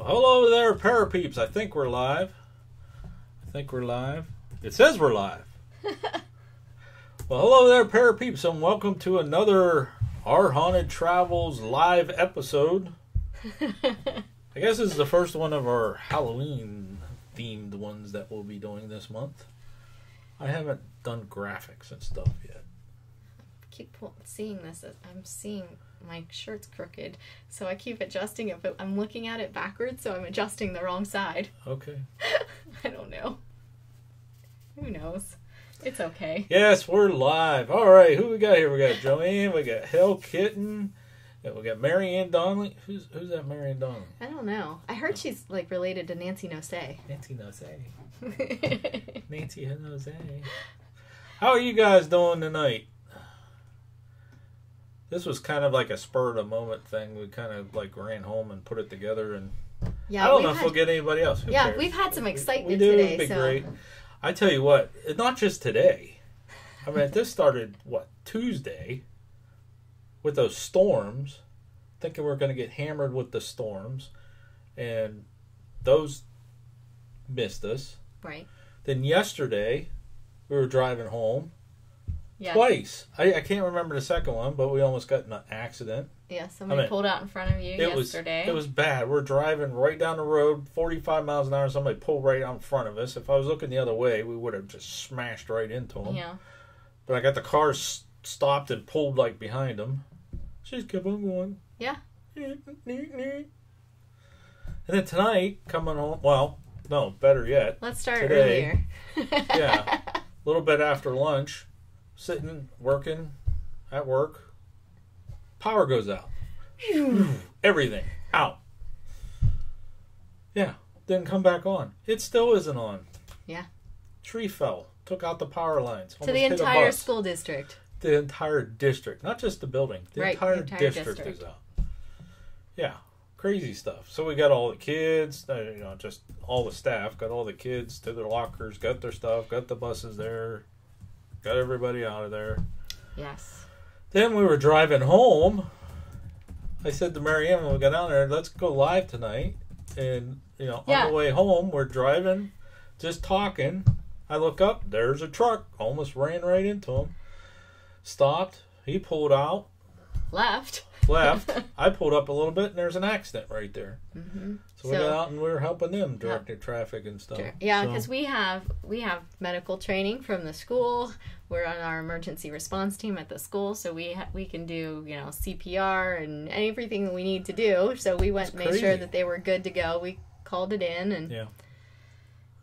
Well, hello there, Parapeeps. I think we're live. It says we're live. Well, hello there, Parapeeps, and welcome to another Our Haunted Travels live episode. I guess this is the first one of our Halloween-themed ones that we'll be doing this month. I haven't done graphics and stuff yet. I keep seeing this. I'm seeing my shirt's crooked, so I keep adjusting it, but I'm looking at it backwards, so I'm adjusting the wrong side. Okay. I don't know. Who knows? It's okay. Yes, we're live. All right, who we got here? We got Joanne, we got Hell Kitten, and we got Marianne Donnelly. Who's that Marianne Donnelly? I don't know. I heard she's like related to Nancy Nosey. Nancy Nosey. Nancy Nosey. How are you guys doing tonight? This was kind of like a spur of the moment thing. We kind of like ran home and put it together, and yeah, I don't know if we'll get anybody else. Who cares? We've had some excitement we do, today. It'd be so great. I tell you what, not just today. I mean, this started Tuesday with those storms. Thinking we we're going to get hammered with the storms, and those missed us. Right. Then yesterday, we were driving home. Yeah. Twice. I can't remember the second one, but we almost got in an accident. Yeah, somebody pulled out in front of you yesterday. It was bad. We're driving right down the road, 45 miles an hour, and somebody pulled right out in front of us. If I was looking the other way, we would have just smashed right into them. Yeah. But I got the car stopped and pulled like behind them. She just kept on going. Yeah. And then tonight, coming home, well, no, better yet. Let's start today, earlier. Yeah. A little bit after lunch. Sitting, working, at work, power goes out. Everything out. Yeah, didn't come back on. It still isn't on. Yeah. Tree fell, took out the power lines. To the entire school district. The entire district, not just the building. The entire district is out. Yeah, crazy stuff. So we got all the kids, just all the staff, got all the kids to their lockers, got their stuff, got the buses there. Got everybody out of there. Yes. Then we were driving home. I said to Marianne when we got down there, let's go live tonight. And, on the way home, we're driving, just talking. I look up, there's a truck. Almost ran right into him. Stopped. He pulled out. Left. I pulled up a little bit, and there's an accident right there. Mm-hmm. So we got out and we were helping them directing traffic and stuff. Sure. Yeah, because we have medical training from the school. We're on our emergency response team at the school, so we can do CPR and everything that we need to do. So we went and made sure that they were good to go. We called it in and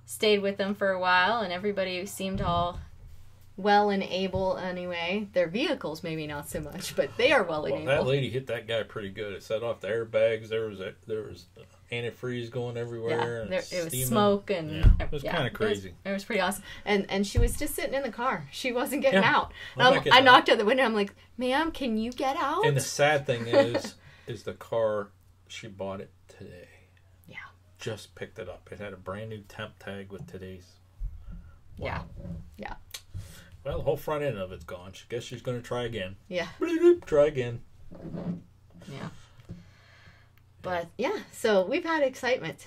stayed with them for a while, and everybody seemed all well and able anyway. Their vehicles maybe not so much, but they are well and able. That lady hit that guy pretty good. It set off the airbags. There was antifreeze going everywhere. Yeah, and it was smoke and it was kind of crazy. It was pretty awesome. And she was just sitting in the car. She wasn't getting out. I knocked at the window. I'm like, "Ma'am, can you get out?" And the sad thing is the car, she bought it today. Yeah. Just picked it up. It had a brand new temp tag with today's. Wow. Yeah. Well, the whole front end of it's gone. I guess she's going to try again. Yeah. Try again. Yeah. But, so we've had excitement.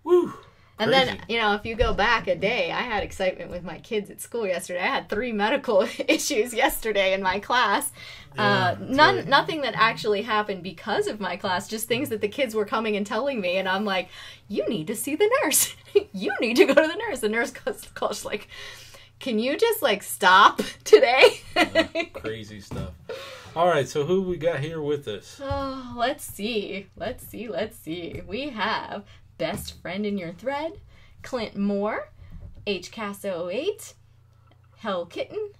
Woo! And then, if you go back a day, I had excitement with my kids at school yesterday. I had 3 medical issues yesterday in my class. Nothing that actually happened because of my class, just things that the kids were coming and telling me. And I'm like, you need to see the nurse. You need to go to the nurse. The nurse calls like, can you just stop today? Crazy stuff. All right, so who we got here with us? Oh, let's see. We have Best Friend in Your Thread, Clint Moore, HCAS08, Hell Kitten,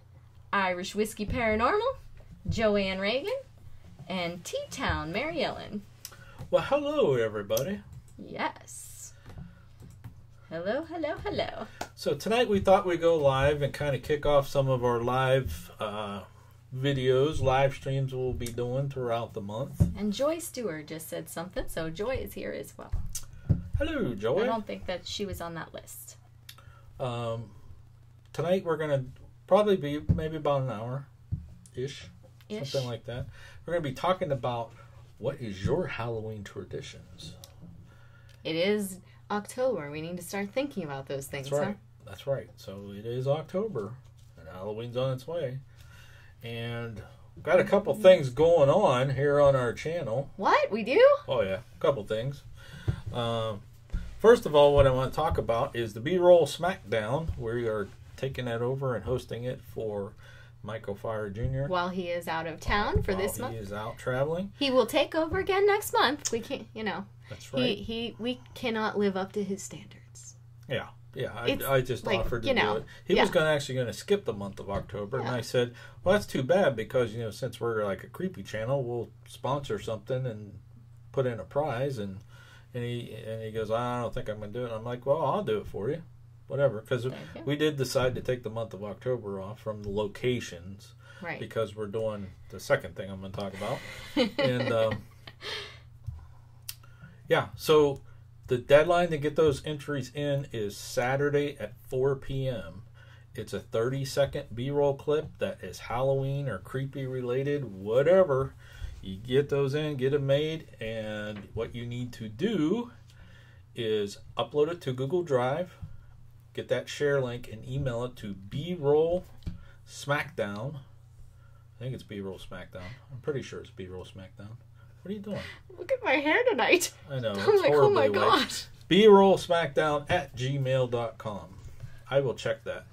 Irish Whiskey Paranormal, Joanne Reagan, and T-Town Mary Ellen. Well, hello, everybody. Yes. Hello. So tonight we thought we'd go live and kind of kick off some of our live videos, live streams we'll be doing throughout the month. And Joy Stewart just said something, so Joy is here as well. Hello, Joy. I don't think that she was on that list. Tonight we're going to probably be maybe about an hour-ish, something like that. We're going to be talking about what is your Halloween traditions. it is October. We need to start thinking about those things. That's right. That's right. So it is October, and Halloween's on its way. And got a couple things going on here on our channel. What? We do? Oh, yeah. A couple things. First of all, what I want to talk about is the B-Roll Smackdown. We are taking that over and hosting it for Mike O'Fire Jr. While he is out of town for this month. He is out traveling. He will take over again next month. We can't, That's right. We cannot live up to his standards. Yeah. Yeah, I just offered to do it. He was actually going to skip the month of October, and I said, well, that's too bad because, since we're like a creepy channel, we'll sponsor something and put in a prize. And he goes, I don't think I'm going to do it. I'm like, well, I'll do it for you. Whatever. Because we did decide to take the month of October off from the locations. Right. Because we're doing the second thing I'm going to talk about. And, yeah, so the deadline to get those entries in is Saturday at 4 p.m. It's a 30-second B-roll clip that is Halloween or creepy related, whatever. You get those in, get them made, and what you need to do is upload it to Google Drive, get that share link, and email it to B-Roll Smackdown. I think it's B-Roll Smackdown. I'm pretty sure it's B-Roll Smackdown. What are you doing? Look at my hair tonight. I know. I'm like, oh my gosh. BrollSmackdown@gmail.com. I will check that.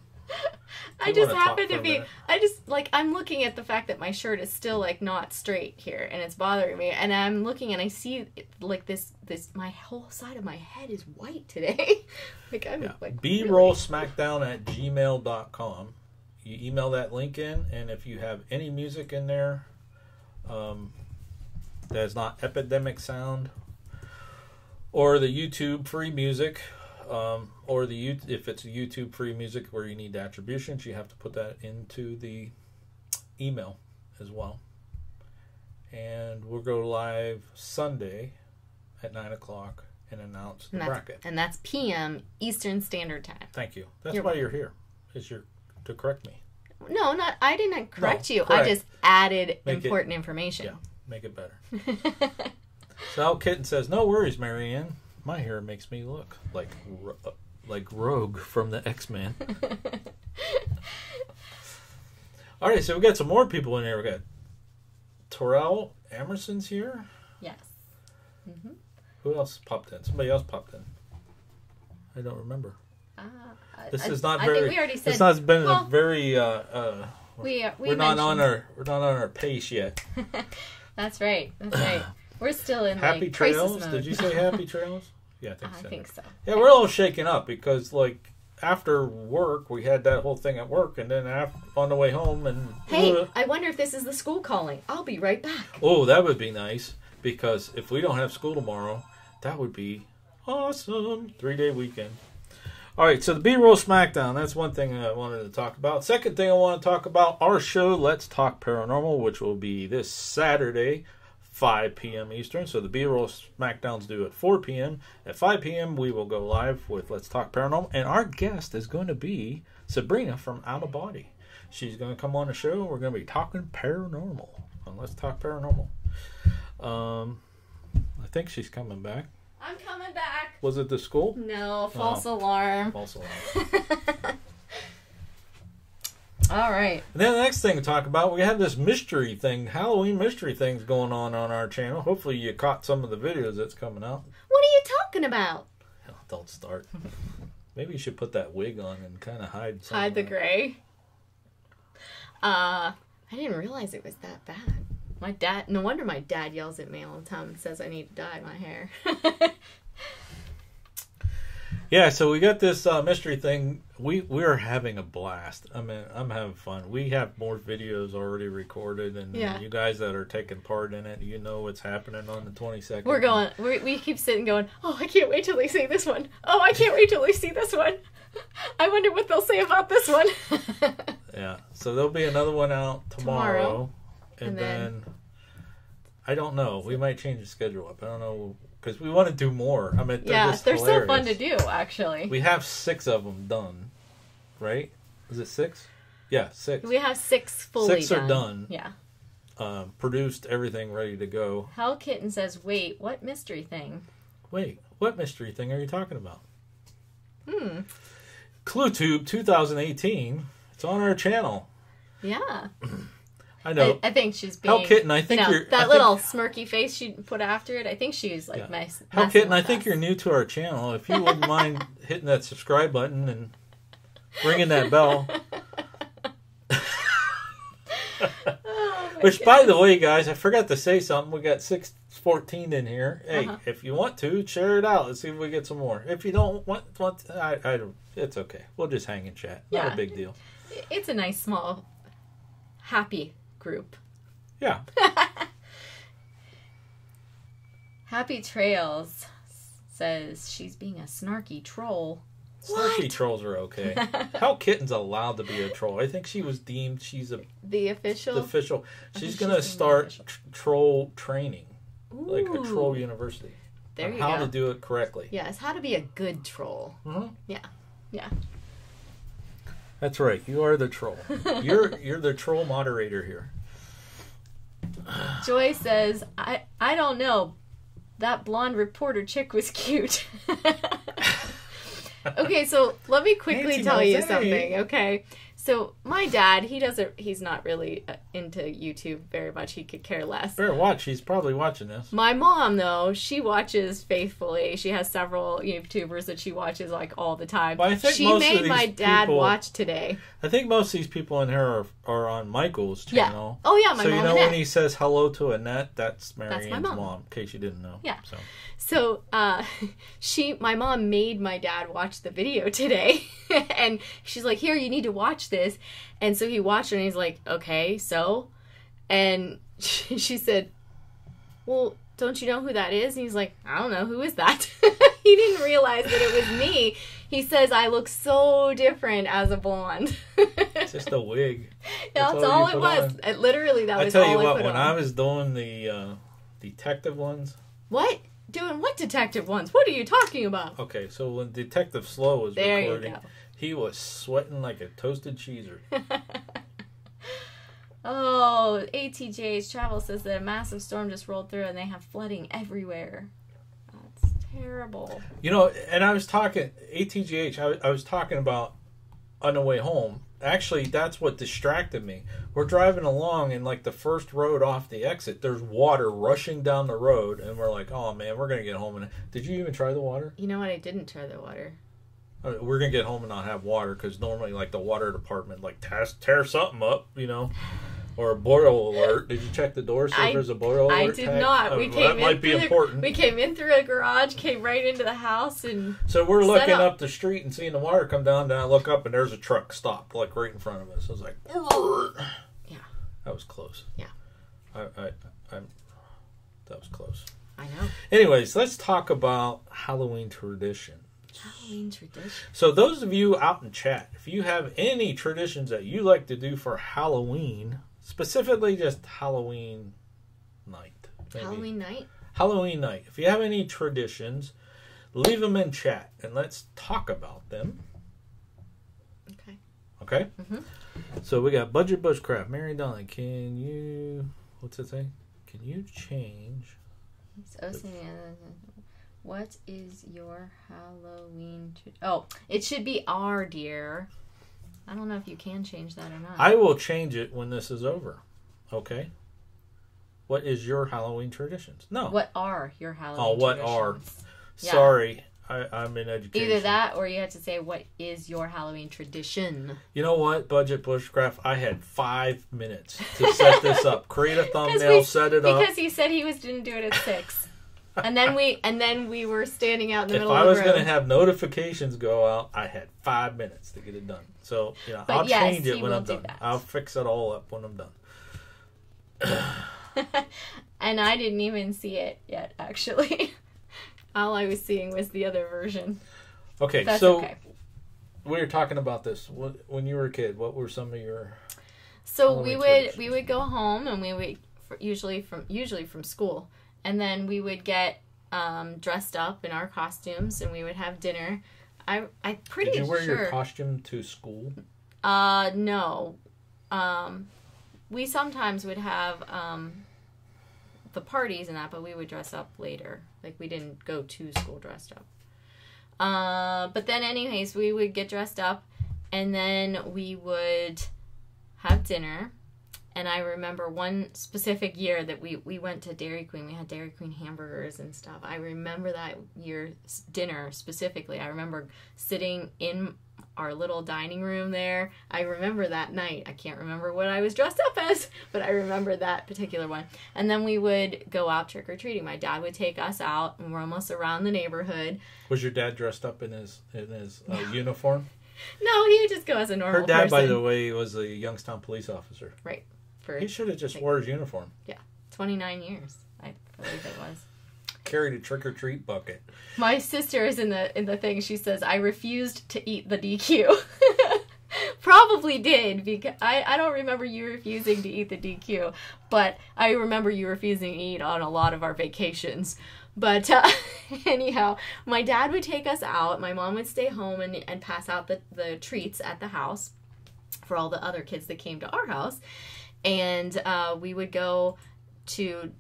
I'm looking at the fact that my shirt is still like not straight here and it's bothering me, and I'm looking and I see like this my whole side of my head is white today. BrollSmackdown@gmail.com. You email that link in, and if you have any music in there that's not Epidemic Sound or the YouTube free music, or if it's YouTube free music where you need attributions, you have to put that into the email as well. And we'll go live Sunday at 9 o'clock and announce the bracket. And that's PM Eastern Standard Time. Thank you. That's why you're here. To correct me. No, I didn't correct you. Correct. I just added important information. Yeah, make it better. So Kitten says, no worries, Marianne. My hair makes me look like Rogue from the X-Men. All right, so we got some more people in here. We got Terrell Emerson's here. Yes. Mm-hmm. Who else popped in? Somebody else popped in. I don't remember. This is not very. I think we already said. It's not been a very. We're not on our pace yet. That's right. We're still in Happy Trails. Did you say Happy Trails? Yeah, I think so. Yeah, we're all shaken up because after work we had that whole thing at work, and then on the way home and. Hey, I wonder if this is the school calling. I'll be right back. Oh, that would be nice, because if we don't have school tomorrow, that would be awesome. 3-day weekend. All right, so the B-Roll Smackdown, that's one thing I wanted to talk about. Second thing I want to talk about, our show, Let's Talk Paranormal, which will be this Saturday, 5 p.m. Eastern. So the B-Roll Smackdown's due at 4 p.m. At 5 p.m., we will go live with Let's Talk Paranormal. And our guest is going to be Sabrina from Out of Body. She's going to come on the show, and we're going to be talking paranormal on Let's Talk Paranormal. I think she's coming back. I'm coming back. Was it the school? No, false alarm. False alarm. All right. And then the next thing to talk about, we have this mystery thing, Halloween mystery things going on our channel. Hopefully you caught some of the videos that's coming out. What are you talking about? Oh, don't start. Maybe you should put that wig on and kind of hide the gray. I didn't realize it was that bad. My dad, no wonder my dad yells at me all the time and says I need to dye my hair. Yeah, so we got this mystery thing. We're having a blast. I mean, I'm having fun. We have more videos already recorded, and you guys that are taking part in it, you know what's happening on the 22nd. We keep sitting going, oh, I can't wait till they see this one. Oh, I can't wait till they see this one. I wonder what they'll say about this one. Yeah, so there'll be another one out tomorrow. And then, I don't know. We might change the schedule up. I don't know. Because we want to do more. I mean, they're so fun to do, actually. We have 6 of them done. Right? Is it 6? Yeah, 6. We have 6 fully done. 6 are done. Yeah. Produced, everything ready to go. Hell Kitten says, wait, what mystery thing? Wait, What mystery thing are you talking about? Hmm. ClueTube 2018. It's on our channel. Yeah. I know. I think she's being... Hell Kitten, I think you're... That little smirky face she put after it, I think she's like nice. Hell Kitten, I think you're new to our channel. If you wouldn't mind hitting that subscribe button and ringing that bell. Which, by the way, guys, I forgot to say something. We got 614 in here. Hey, if you want to, share it out. Let's see if we get some more. If you don't want I don't. It's okay. We'll just hang and chat. Not a big deal. It's a nice, small, happy group. Yeah. Happy Trails says she's being a snarky troll. Snarky trolls are okay. Hell Kitten's allowed to be a troll. I think she was deemed the official. She's going to start troll training. Ooh. Like a troll university. There you go. How to do it correctly. Yes, how to be a good troll. Mm-hmm. Yeah. That's right. You are the troll. You're the troll moderator here. Joy says, I don't know. That blonde reporter chick was cute. Okay, so let me quickly tell you something, okay? So my dad, he's not really into YouTube very much. He could care less. Better watch. He's probably watching this. My mom, though, she watches faithfully. She has several YouTubers that she watches like all the time. Well, I think she made my dad watch today. I think most of these people in here are on Michael's channel. Yeah. Oh, yeah, my mom. So you know Annette. when he says hello to Annette, that's Marianne's my mom. mom, in case you didn't know. Yeah. So My mom made my dad watch the video today. And she's like, here, you need to watch this. And so he watched it and he's like, okay, so? And she said, well, don't you know who that is? And he's like, I don't know. Who is that? He didn't realize that it was me. He says, I look so different as a blonde. It's just a wig. That's all it was. Literally, that was all I put on. I tell you what, when I was doing the detective ones. What? Doing what detective ones? What are you talking about? Okay, so when Detective Slow was recording, he was sweating like a toasted cheeser. Oh, ATJ's Travel says that a massive storm just rolled through and they have flooding everywhere. That's terrible. You know, and I was talking, ATGH, I was talking about on the way home. Actually, that's what distracted me. We're driving along, and like the first road off the exit, there's water rushing down the road, and we're like, oh man, we're going to get home. And did you even try the water? You know what? I didn't try the water. We're going to get home and not have water, because normally like the water department like tear something up, you know. Or a boil alert. Did you check the door see if there's a boil alert? I did not. That might be important. We came in through a garage, came right into the house, and so we're looking up the street and seeing the water come down. Then I look up and there's a truck stopped like right in front of us. I was like, yeah, that was close. Yeah, that was close. I know. Anyways, let's talk about Halloween traditions. Halloween traditions. So those of you out in chat, if you have any traditions that you like to do for Halloween. Specifically, just Halloween night. Maybe. Halloween night? Halloween night. If you have any traditions, leave them in chat and let's talk about them. Okay. Okay? Mm-hmm. So we got Budget Bushcraft. Mary Donnelly, can you... What's it say? Can you change... What is your Halloween... it should be our dear... I don't know if you can change that or not. I will change it when this is over. Okay? What is your Halloween traditions? No. What are your Halloween traditions? What are? Yeah. Sorry. I'm in education. Either that or you have to say, what is your Halloween tradition? You know what, Budget Bushcraft? I had 5 minutes to set this up. Create a thumbnail, set it up. Because he said he was going to do it at 6. And then we were standing out in the middle of the road. If I was going to have notifications go out, I had 5 minutes to get it done. So, I'll change it when I'm done. I'll fix it all up when I'm done. And I didn't even see it yet, actually. All I was seeing was the other version. Okay, so we were talking about this. When you were a kid, what were some of your... So we would go home, and we would usually from school. And then we would get dressed up in our costumes, and we would have dinner. I'm pretty sure. Did you wear your costume to school? No. We sometimes would have the parties and that, but we would dress up later. Like, we didn't go to school dressed up. But then anyways, we would get dressed up, and then we would have dinner. And I remember one specific year that we went to Dairy Queen. We had Dairy Queen hamburgers and stuff. I remember that year's dinner specifically. I remember sitting in our little dining room there. I remember that night. I can't remember what I was dressed up as, but I remember that particular one. And then we would go out trick-or-treating. My dad would take us out, and we're almost around the neighborhood. Was your dad dressed up in his uniform? No, he would just go as a normal person. Her dad, by the way, was a Youngstown police officer. Right. He should have just wore his uniform. Yeah. 29 years, I believe it was. Carried a trick-or-treat bucket. My sister is in the thing. She says, I refused to eat the DQ. Probably did, because I don't remember you refusing to eat the DQ, but I remember you refusing to eat on a lot of our vacations. But anyhow, my dad would take us out. My mom would stay home and pass out the treats at the house for all the other kids that came to our house. And we would go to,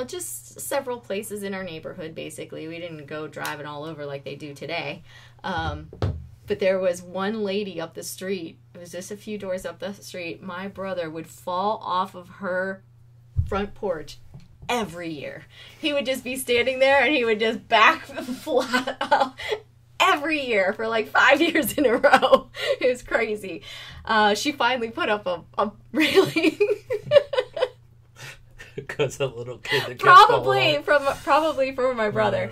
just several places in our neighborhood, basically. We didn't go driving all over like they do today. But there was one lady up the street. It was just a few doors up the street. My brother would fall off of her front porch every year. He would just be standing there and he would just back flat up every year for like 5 years in a row. It was crazy. She finally put up a railing. Because a little kid that probably from my brother.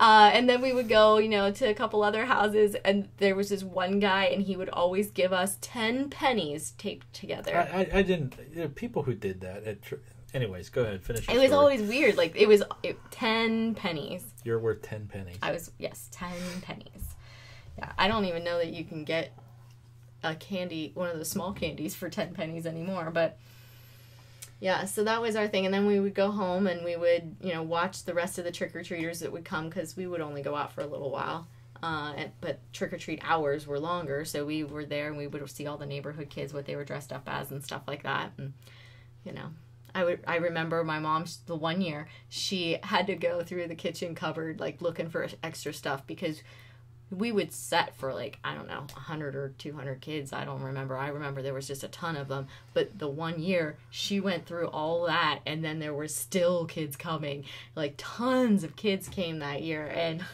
And then we would go, to a couple other houses, and there was this one guy, and he would always give us 10 pennies taped together. I didn't. People who did that. Anyways, go ahead. Finish your It was story. always weird. Like, it was 10 pennies. You're worth 10 pennies. 10 pennies. Yeah, I don't even know that you can get a candy, one of the small candies, for 10 pennies anymore, but yeah, so that was our thing. And then we would go home and we would, watch the rest of the trick-or-treaters that would come, because we would only go out for a little while. But trick-or-treat hours were longer, so we were there and we would see all the neighborhood kids, what they were dressed up as and stuff like that. And, I remember my mom, the one year, she had to go through the kitchen cupboard, like, looking for extra stuff, because we would set for, like, I don't know, 100 or 200 kids. I don't remember. I remember there was just a ton of them. But the one year, she went through all that, and then there were still kids coming. Like, tons of kids came that year, and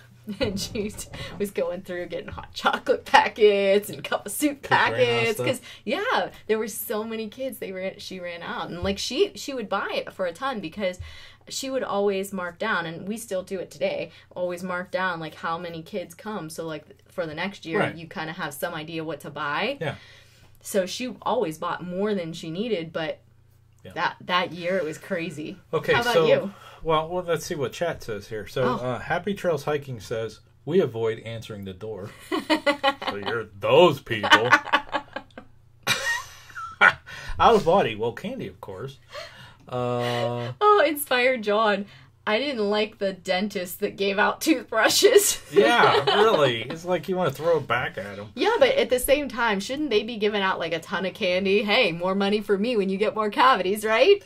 she was going through getting hot chocolate packets and cup of soup packets. Because, yeah, there were so many kids. She ran out. And, like, she would buy it for a ton, because she would always mark down, and we still do it today, always mark down, like, how many kids come. So, like, for the next year, right, you kind of have some idea what to buy. Yeah. So she always bought more than she needed, but that year it was crazy. Okay, how about you? Well, let's see what chat says here. So, Happy Trails Hiking says, we avoid answering the door. So you're those people. Out of body. Well, Candy, of course. Inspired John. I didn't like the dentist that gave out toothbrushes. Yeah, really. It's like you want to throw it back at him. Yeah, but at the same time, shouldn't they be giving out like a ton of candy? Hey, more money for me when you get more cavities, right?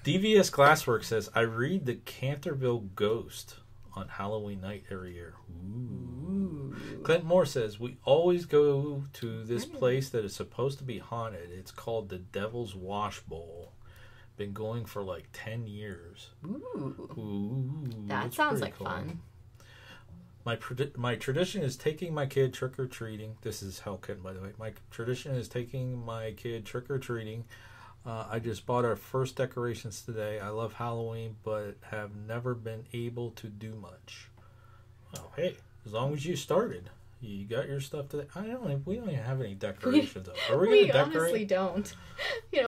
DVS Glasswork says, I read the Canterville Ghost on Halloween night every year. Ooh. Clint Moore says, we always go to this place that is supposed to be haunted. It's called the Devil's Wash Bowl. Been going for like 10 years. Ooh, that sounds like cool. Fun. My tradition is taking my kid trick-or-treating. This is Hellkit, by the way. My tradition is taking my kid trick-or-treating. I just bought our first decorations today. I love Halloween, but have never been able to do much. Well, hey, as long as you started. You got your stuff today. We don't even have any decorations up. Are we going to decorate? We honestly don't.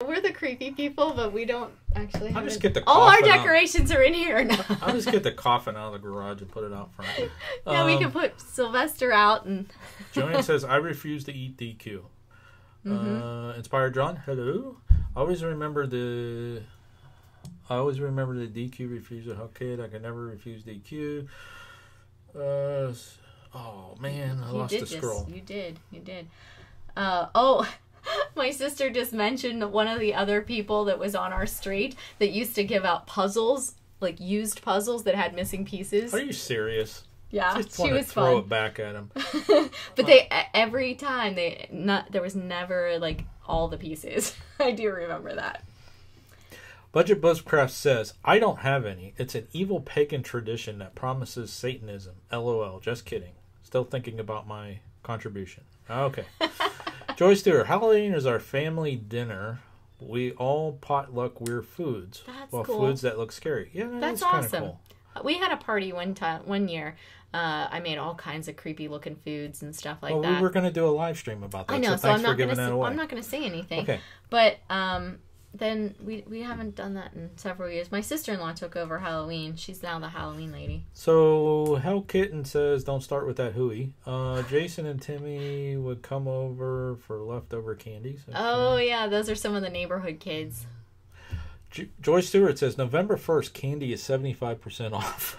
We're the creepy people, but we don't actually have I'll just get the all our decorations are in here now. I'll just get the coffin out of the garage and put it out front. Yeah, we can put Sylvester out. And Joanne says, I refuse to eat DQ. Mm-hmm. Inspired John, hello. I always remember the DQ refusal. Hellkit, I can never refuse DQ. Oh man, I lost the scroll. You did. My sister just mentioned one of the other people that was on our street that used to give out puzzles, like used puzzles that had missing pieces. Are you serious? Yeah, Just she want to was throw fun. it back at him. But every time there was never like all the pieces. I do remember that. Budget Buzzcraft says, I don't have any. It's an evil pagan tradition that promises Satanism. LOL. Just kidding. Still thinking about my contribution. Okay. Joy Stewart, Halloween is our family dinner. We all potluck weird foods. That's well, cool. Foods that look scary. Yeah, That's kind of awesome. cool. We had a party one year. I made all kinds of creepy looking foods and stuff like that. We were going to do a live stream about that. I know, so so thanks I'm for not giving gonna that away. I'm not going to say anything. Okay. But then we haven't done that in several years. My sister-in-law took over Halloween. She's now the Halloween lady. So Hell Kitten says, don't start with that hooey. Jason and Timmy would come over for leftover candies. Okay. Oh yeah, those are some of the neighborhood kids. Joy Stewart says, November 1st, candy is 75% off.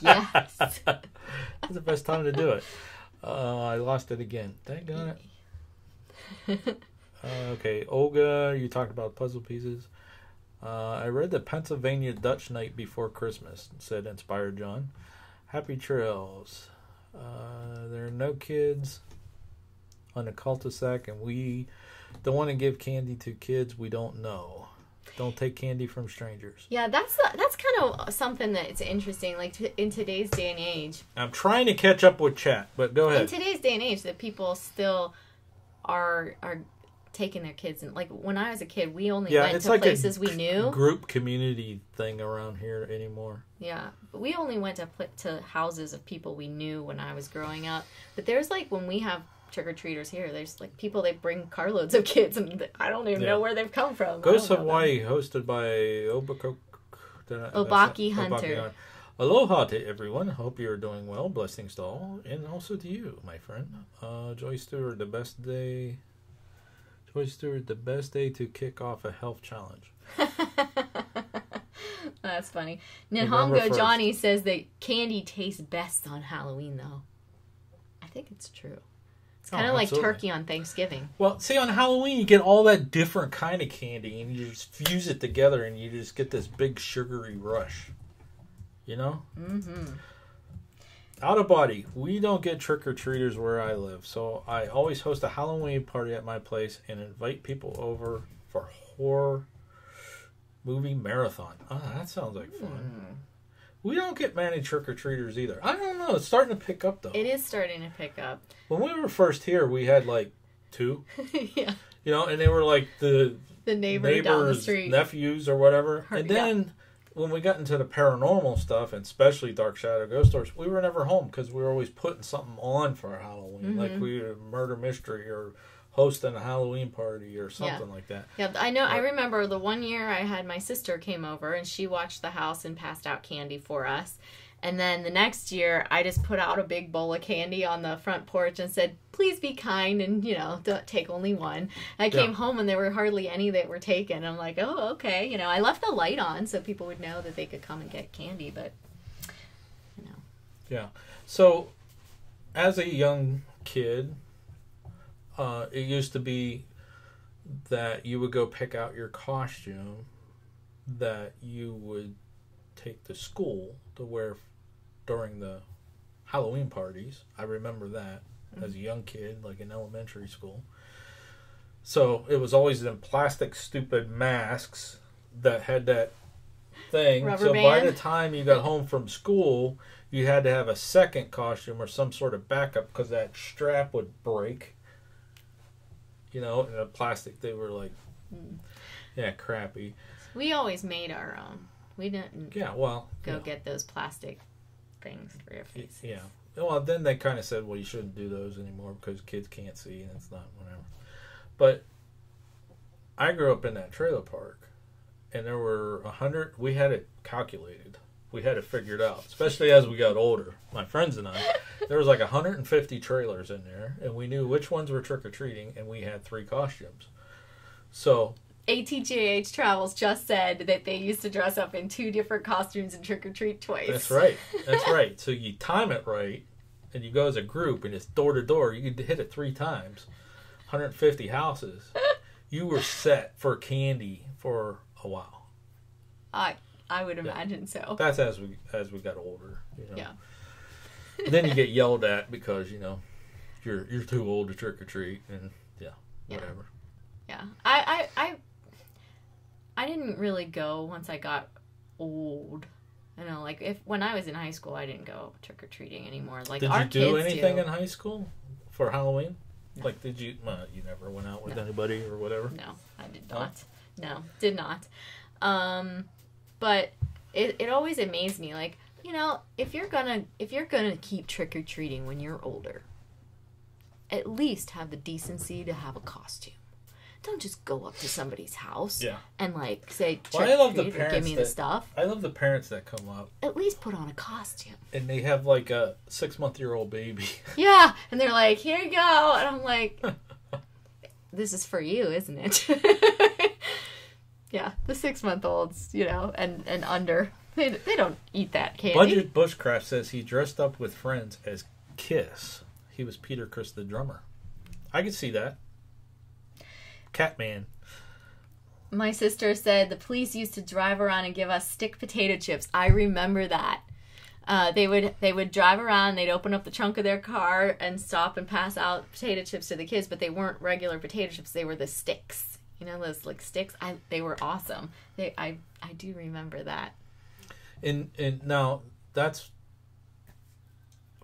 Yes. That's the best time to do it. I lost it again. Dang on it. Okay, Olga, you talked about puzzle pieces. I read the Pennsylvania Dutch Night Before Christmas, said Inspired John. Happy trails. There are no kids on the cul-de-sac, and we don't want to give candy to kids we don't know. Don't take candy from strangers. Yeah, that's kind of something that's interesting. Like in today's day and age. I'm trying to catch up with chat, but go ahead. In today's day and age, that people still are taking their kids, and like when I was a kid, we only went to like places we knew. Group community thing around here anymore. Yeah, but we only went to houses of people we knew when I was growing up. But there's like when we have trick-or-treaters here, there's like people, they bring carloads of kids, and I don't even know where they've come from. Ghost of Hawaii, hosted by Obaki Hunter. Aloha to everyone. Hope you're doing well. Blessings to all, and also to you, my friend. Joy Stewart, the best day. Joy Stewart, the best day to kick off a health challenge. That's funny. November Nihongo 1st. Johnny says that candy tastes best on Halloween, though. I think it's true. It's kind of like absolutely. turkey on Thanksgiving. Well, see, on Halloween, you get all that different kind of candy, and you just fuse it together, and you just get this big sugary rush. You know? Mm-hmm. Out of body, we don't get trick-or-treaters where I live, so I always host a Halloween party at my place and invite people over for horror movie marathon. Oh, that sounds like fun. We don't get many trick-or-treaters either. I don't know. It's starting to pick up, though. It is starting to pick up. When we were first here, we had, like, 2. Yeah. You know, and they were, like, the neighbor down the neighbors' street. nephews or whatever. And then when we got into the paranormal stuff, and especially Dark Shadow Ghost Stories, we were never home because we were always putting something on for our Halloween. Mm-hmm. Like we were a murder mystery or hosting a Halloween party or something like that. Yeah, I know. I remember the one year I had my sister came over and she watched the house and passed out candy for us. And then the next year, I just put out a big bowl of candy on the front porch and said, please be kind and, don't take only one. And I came home and there were hardly any that were taken. I'm like, oh, okay. I left the light on so people would know that they could come and get candy, but, Yeah. So, as a young kid, it used to be that you would go pick out your costume that you would take to school to wear during the Halloween parties. I remember that as a young kid, like in elementary school. So it was always in plastic stupid masks that had that thing. Rubber so by band? the time you got home from school, you had to have a second costume or some sort of backup because that strap would break. And the plastic, they were like, crappy. we always made our own. We didn't go get those plastic things for your face. Yeah. Well, then they kind of said, well, you shouldn't do those anymore because kids can't see and it's not whatever. But I grew up in that trailer park, and there were 100. We had it calculated. We had it figured out, especially as we got older. My friends and I, there was like 150 trailers in there, and we knew which ones were trick-or-treating, and we had 3 costumes. So ATJH Travels just said that they used to dress up in 2 different costumes and trick-or-treat twice. That's right. That's right. So you time it right, and you go as a group, and it's door to door. You could hit it 3 times. 150 houses, you were set for candy for a while. I would imagine so. That's as we got older. Yeah. Then you get yelled at because you're too old to trick or treat, and whatever. Yeah. I didn't really go once I got old. Like when I was in high school, I didn't go trick or treating anymore. Like did our you do kids anything in high school for Halloween? No. Like did you? You never went out with No. anybody or whatever. No, I did not. No, did not. But it always amazed me. Like if you're gonna keep trick or treating when you're older, at least have the decency to have a costume. Don't just go up to somebody's house and say trick or treat or give me the stuff. I love the parents that come up. At least put on a costume. And they have like a 6-month-old baby. Yeah, and they're like, "Here you go," and I'm like, "This is for you, isn't it?" Yeah, the 6-month-olds, and under, they don't eat that candy. Budget Bushcraft says he dressed up with friends as Kiss. He was Peter Criss, the drummer. I could see that. Catman. My sister said the police used to drive around and give us stick potato chips. I remember that. They would drive around, they'd open up the trunk of their car and stop and pass out potato chips to the kids, but they weren't regular potato chips, they were the sticks. Those like sticks. They were awesome. I do remember that. And now that's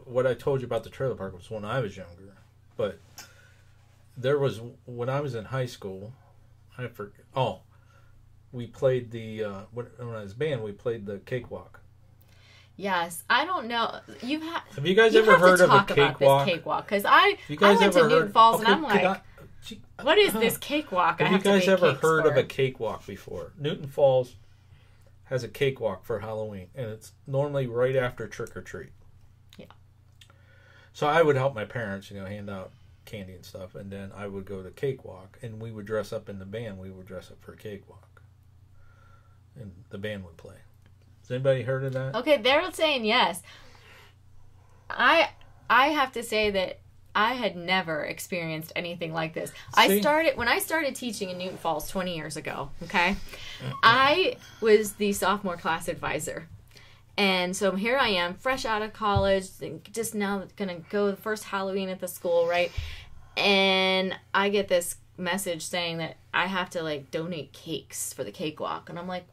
what I told you about the trailer park was when I was younger. But there was when I was in high school, I forget. Oh, we played the when I was band, we played the cakewalk. Yes, I don't know. Have you guys ever heard of a cakewalk? Cakewalk, because I went to Newton Falls and I'm like, what is this cakewalk? Have you guys ever heard of a cakewalk before? Newton Falls has a cakewalk for Halloween, and it's normally right after trick or treat. Yeah. So I would help my parents, hand out candy and stuff, and then I would go to cakewalk, and we would dress up in the band. We would dress up for a cakewalk, and the band would play. Has anybody heard of that? Okay, they're saying yes. I have to say that I had never experienced anything like this. When I started teaching in Newton Falls 20 years ago, okay? I was the sophomore class advisor. And so here I am, fresh out of college, just now going to go the first Halloween at the school, right? And I get this message saying that I have to donate cakes for the cakewalk. And I'm like,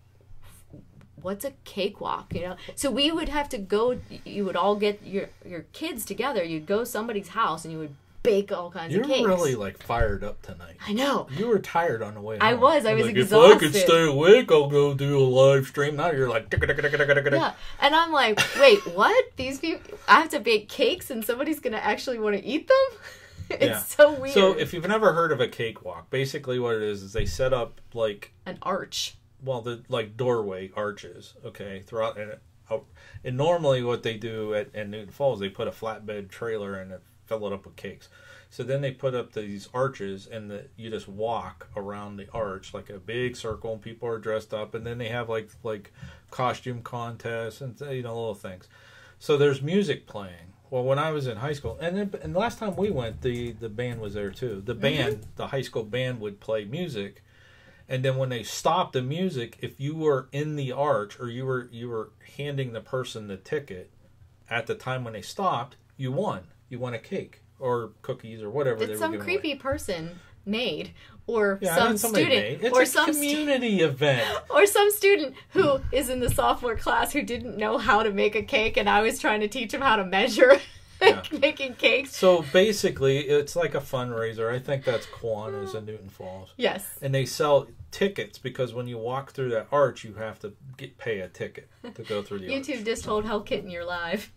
what's a cakewalk? So we would have to go, you would all get your kids together, you'd go somebody's house and you would bake all kinds of cakes. You're really fired up tonight. I know. You were tired on the way home. I was exhausted. If I could stay awake, I'll go do a live stream. Now you're like, yeah. And I'm like, wait, what? These people, I have to bake cakes and somebody's going to actually want to eat them? It's so weird. So if you've never heard of a cakewalk, basically what it is they set up an arch. Well, the doorway arches, okay, throughout, and normally what they do at Newton Falls, they put a flatbed trailer and fill it up with cakes. So then they put up these arches, and you just walk around the arch like a big circle, and people are dressed up, and then they have like costume contests and little things. So there's music playing. Well, when I was in high school, and the last time we went, the band was there too. The band, the high school band, would play music. And then when they stopped the music, if you were in the arch or you were handing the person the ticket at the time when they stopped, you won. You won a cake or cookies or whatever they were giving away. Some creepy person made, or some student, or some community event, or some student who is in the sophomore class who didn't know how to make a cake, and I was trying to teach him how to measure. Making cakes. So basically, it's like a fundraiser. I think that's Kiwanis in Newton Falls. Yes. And they sell tickets because when you walk through that arch, you have to pay a ticket to go through the arch. YouTube just told Hell Kitten you're live.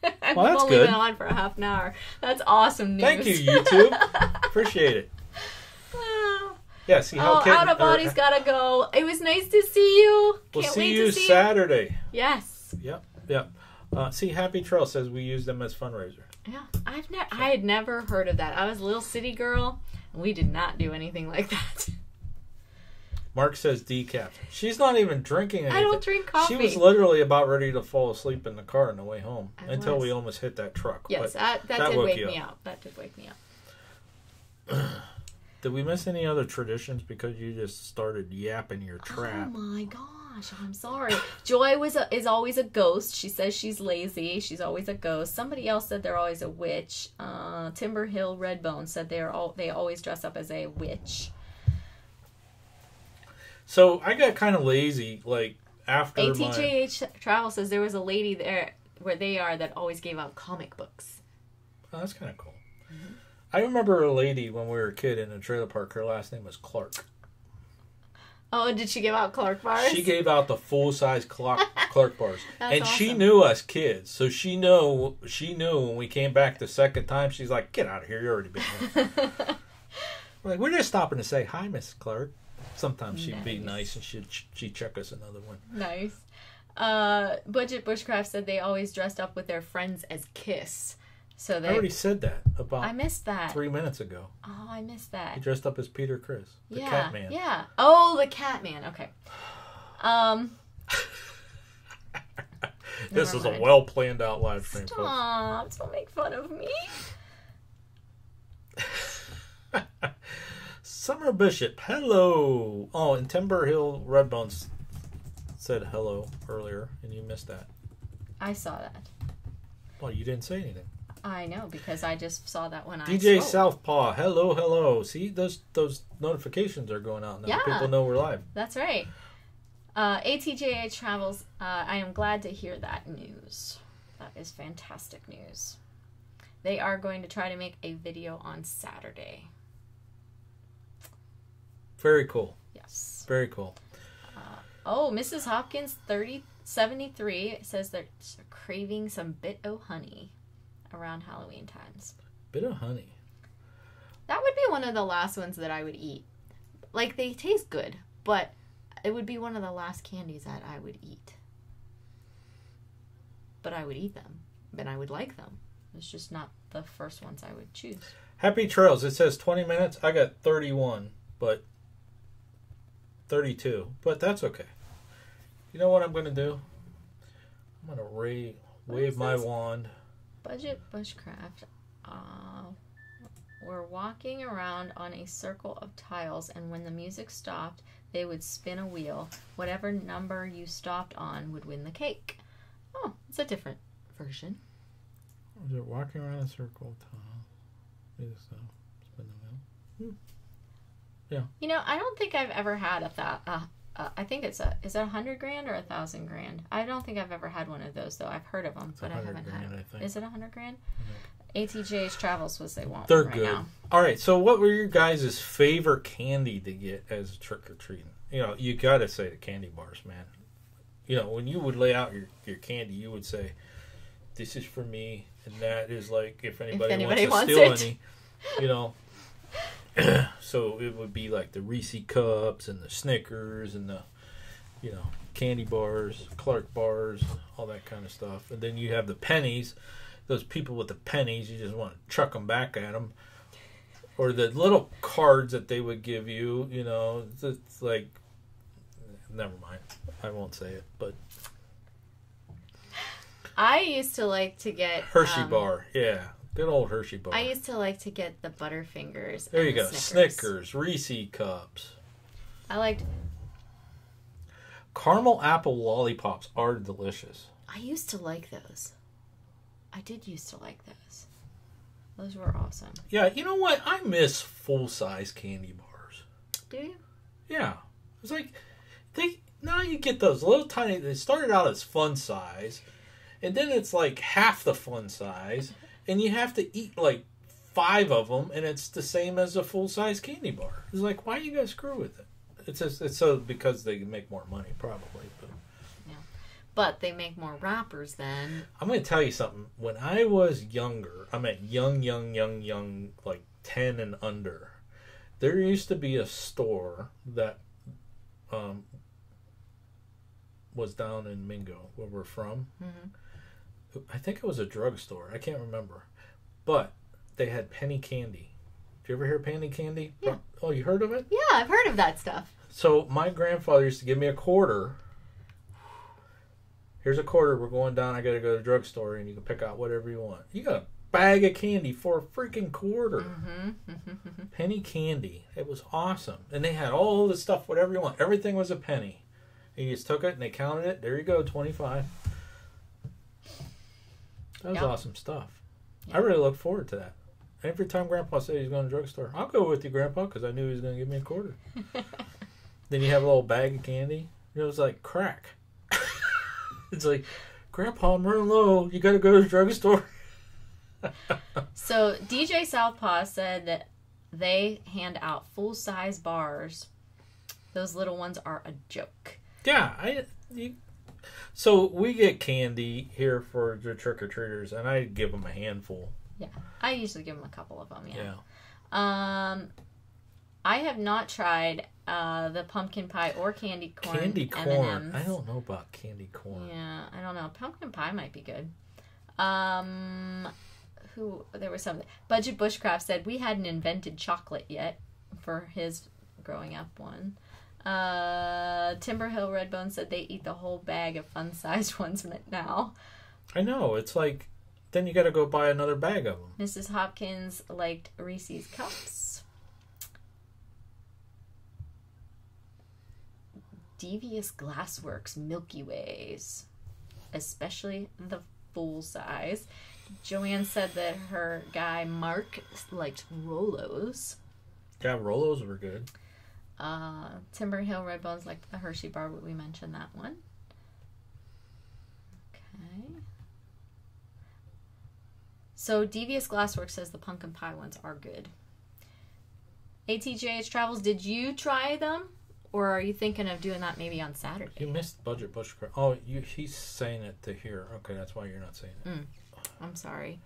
Well, that's good. I've only been on for a half an hour. That's awesome news. Thank you, YouTube. Appreciate it. Yeah, see Hell Kitten. Out of Body's gotta go. It was nice to see you. We'll Can't see wait you to see Saturday. Yes. Yep. See, Happy Trail says we use them as fundraiser. Yeah, I had never heard of that. I was a little city girl, and we did not do anything like that. Mark says decaf. She's not even drinking anything. I don't drink coffee. She was literally about ready to fall asleep in the car on the way home until we almost hit that truck. Yes, that did wake me up. That did wake me up. Did we miss any other traditions because you just started yapping your trap? Oh my gosh, I'm sorry. Joy is always a ghost. She says she's lazy. She's always a ghost. Somebody else said they're always a witch. Timber Hill Redbone said they always dress up as a witch. So I got kind of lazy, like after ATJH Travel says there was a lady there where they are that always gave out comic books. Oh, that's kind of cool. Mm-hmm. I remember a lady when we were a kid in a trailer park. Her last name was Clark. Oh, did she give out Clark bars? She gave out the full-size Clark bars. And awesome. She knew us kids. So she knew when we came back the second time, she's like, get out of here. You already been here. We're just stopping to say, hi, Miss Clark. Sometimes she'd be nice and she'd check us another one. Nice. Budget Bushcraft said they always dressed up with their friends as Kiss. So I already said that about I missed that 3 minutes ago. Oh, I missed that. He dressed up as Peter Criss, the Catman. Yeah. Oh, the Catman. Okay. This is a well planned out live stream. Stop! Don't make fun of me. Summer Bishop, hello. Oh, and Timber Hill Redbones said hello earlier, and you missed that. I saw that. Well, you didn't say anything. I know, because I just saw that when DJ I spoke. Southpaw, hello. See, those notifications are going out now. Yeah. People know we're live. That's right. ATJH Travels, I am glad to hear that news. That is fantastic news. They are going to try to make a video on Saturday. Very cool. Yes. Very cool. Mrs. Hopkins 3073 says they're craving some bit o' honey around Halloween times. Bit of honey. That would be one of the last ones that I would eat. Like, they taste good, but it would be one of the last candies that I would eat. But I would eat them, and I would like them. It's just not the first ones I would choose. Happy Trails. It says 20 minutes. I got 31, but 32. But that's okay. You know what I'm going to do? I'm going to wave my wand. Budget Bushcraft. We're walking around on a circle of tiles, and when the music stopped, they would spin a wheel. Whatever number you stopped on would win the cake. Oh, it's a different version. Is it walking around a circle of tiles? Music stopped. Spin the wheel. Yeah. You know, I don't think I've ever had I think is it $100,000 or $1,000? I don't think I've ever had one of those though. I've heard of them, but I haven't had. I think. Is it $100,000? ATJH Travels was they want. They're right good. Now. All right. So, what were your guys' favorite candy to get as a trick or treating? You know, you got to say the candy bars, man. You know, when you would lay out your candy, you would say, "This is for me," and that is like if anybody wants to steal any. You know. So it would be like the Reese cups and the Snickers and the, you know, candy bars, Clark bars, all that kind of stuff. And then you have the pennies. Those people with the pennies, you just want to chuck them back at them. Or the little cards that they would give you, you know, it's like, never mind. I won't say it, but. I used to like to get Hershey bar, yeah. Good old Hershey bar. I used to like to get the Butterfingers. There you go. Snickers, Reese cups. I liked caramel apple lollipops are delicious. I used to like those. I did used to like those. Those were awesome. Yeah, you know what? I miss full-size candy bars. Do you? Yeah. It's like now you get those little tiny. They started out as fun size, and then it's like half the fun size. And you have to eat like 5 of them, and it's the same as a full-size candy bar. It's like, why you guys screw with it? It's so because they make more money, probably. But. Yeah, but they make more wrappers then. I'm going to tell you something. When I was younger, I meant young, like 10 and under. There used to be a store that was down in Mingo, where we're from. Mm-hmm. I think it was a drugstore. I can't remember. But they had penny candy. Did you ever hear penny candy? Yeah. Oh, you heard of it? Yeah, I've heard of that stuff. So my grandfather used to give me a quarter. Here's a quarter. We're going down. I got to go to the drugstore, and you can pick out whatever you want. You got bag of candy for a freaking quarter. Mm-hmm. Penny candy. It was awesome. And they had all the stuff, whatever you want. Everything was a penny. And you just took it and they counted it. There you go, 25. That was awesome stuff. I really look forward to that. Every time Grandpa said he's going to the drugstore, I'll go with you, Grandpa, because I knew he was going to give me a quarter. Then you have a little bag of candy. It was like crack. It's like, Grandpa, I'm running low. You got to go to the drugstore. So DJ Southpaw said that they hand out full-size bars. Those little ones are a joke. Yeah, so we get candy here for the trick-or-treaters, and I give them a handful. Yeah, I usually give them a couple of them, yeah. I have not tried the pumpkin pie or candy corn. Candy corn. M&Ms. I don't know about candy corn. Yeah, I don't know. Pumpkin pie might be good. There was something. Budget Bushcraft said we hadn't invented chocolate yet for his growing up one. Timberhill Redbone said they eat the whole bag of fun-sized ones now. I know. It's like, then you got to go buy another bag of them. Mrs. Hopkins liked Reese's Cups. Devious Glassworks Milky Ways, especially the full size. Joanne said that her guy Mark liked Rolos. Yeah, Rolos were good. Timberhill Redbones liked the Hershey bar, but we mentioned that one. Okay. So Devious Glassworks says the pumpkin pie ones are good. ATJH Travels, did you try them? Or are you thinking of doing that maybe on Saturday? You missed Budget Bushcraft. Oh, he's saying it to here. Okay, that's why you're not saying it. I'm sorry.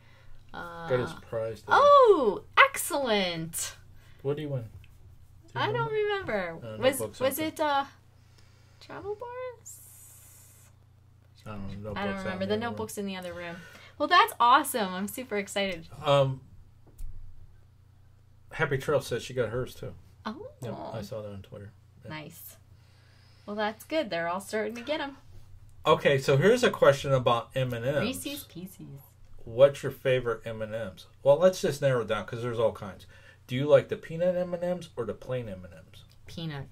Got his prize today. Oh, excellent! What do you win? I don't remember. Was it Travel Bars? I don't know. I don't remember. The notebook's in the other room. Well, that's awesome. I'm super excited. Happy Trail says she got hers too. Oh. Yep, I saw that on Twitter. Yeah. Nice. Well, that's good. They're all starting to get them. Okay, so here's a question about M&Ms. Reese's Pieces. What's your favorite M&Ms? Well, let's just narrow it down because there's all kinds. Do you like the peanut M&Ms or the plain M&Ms? Peanut.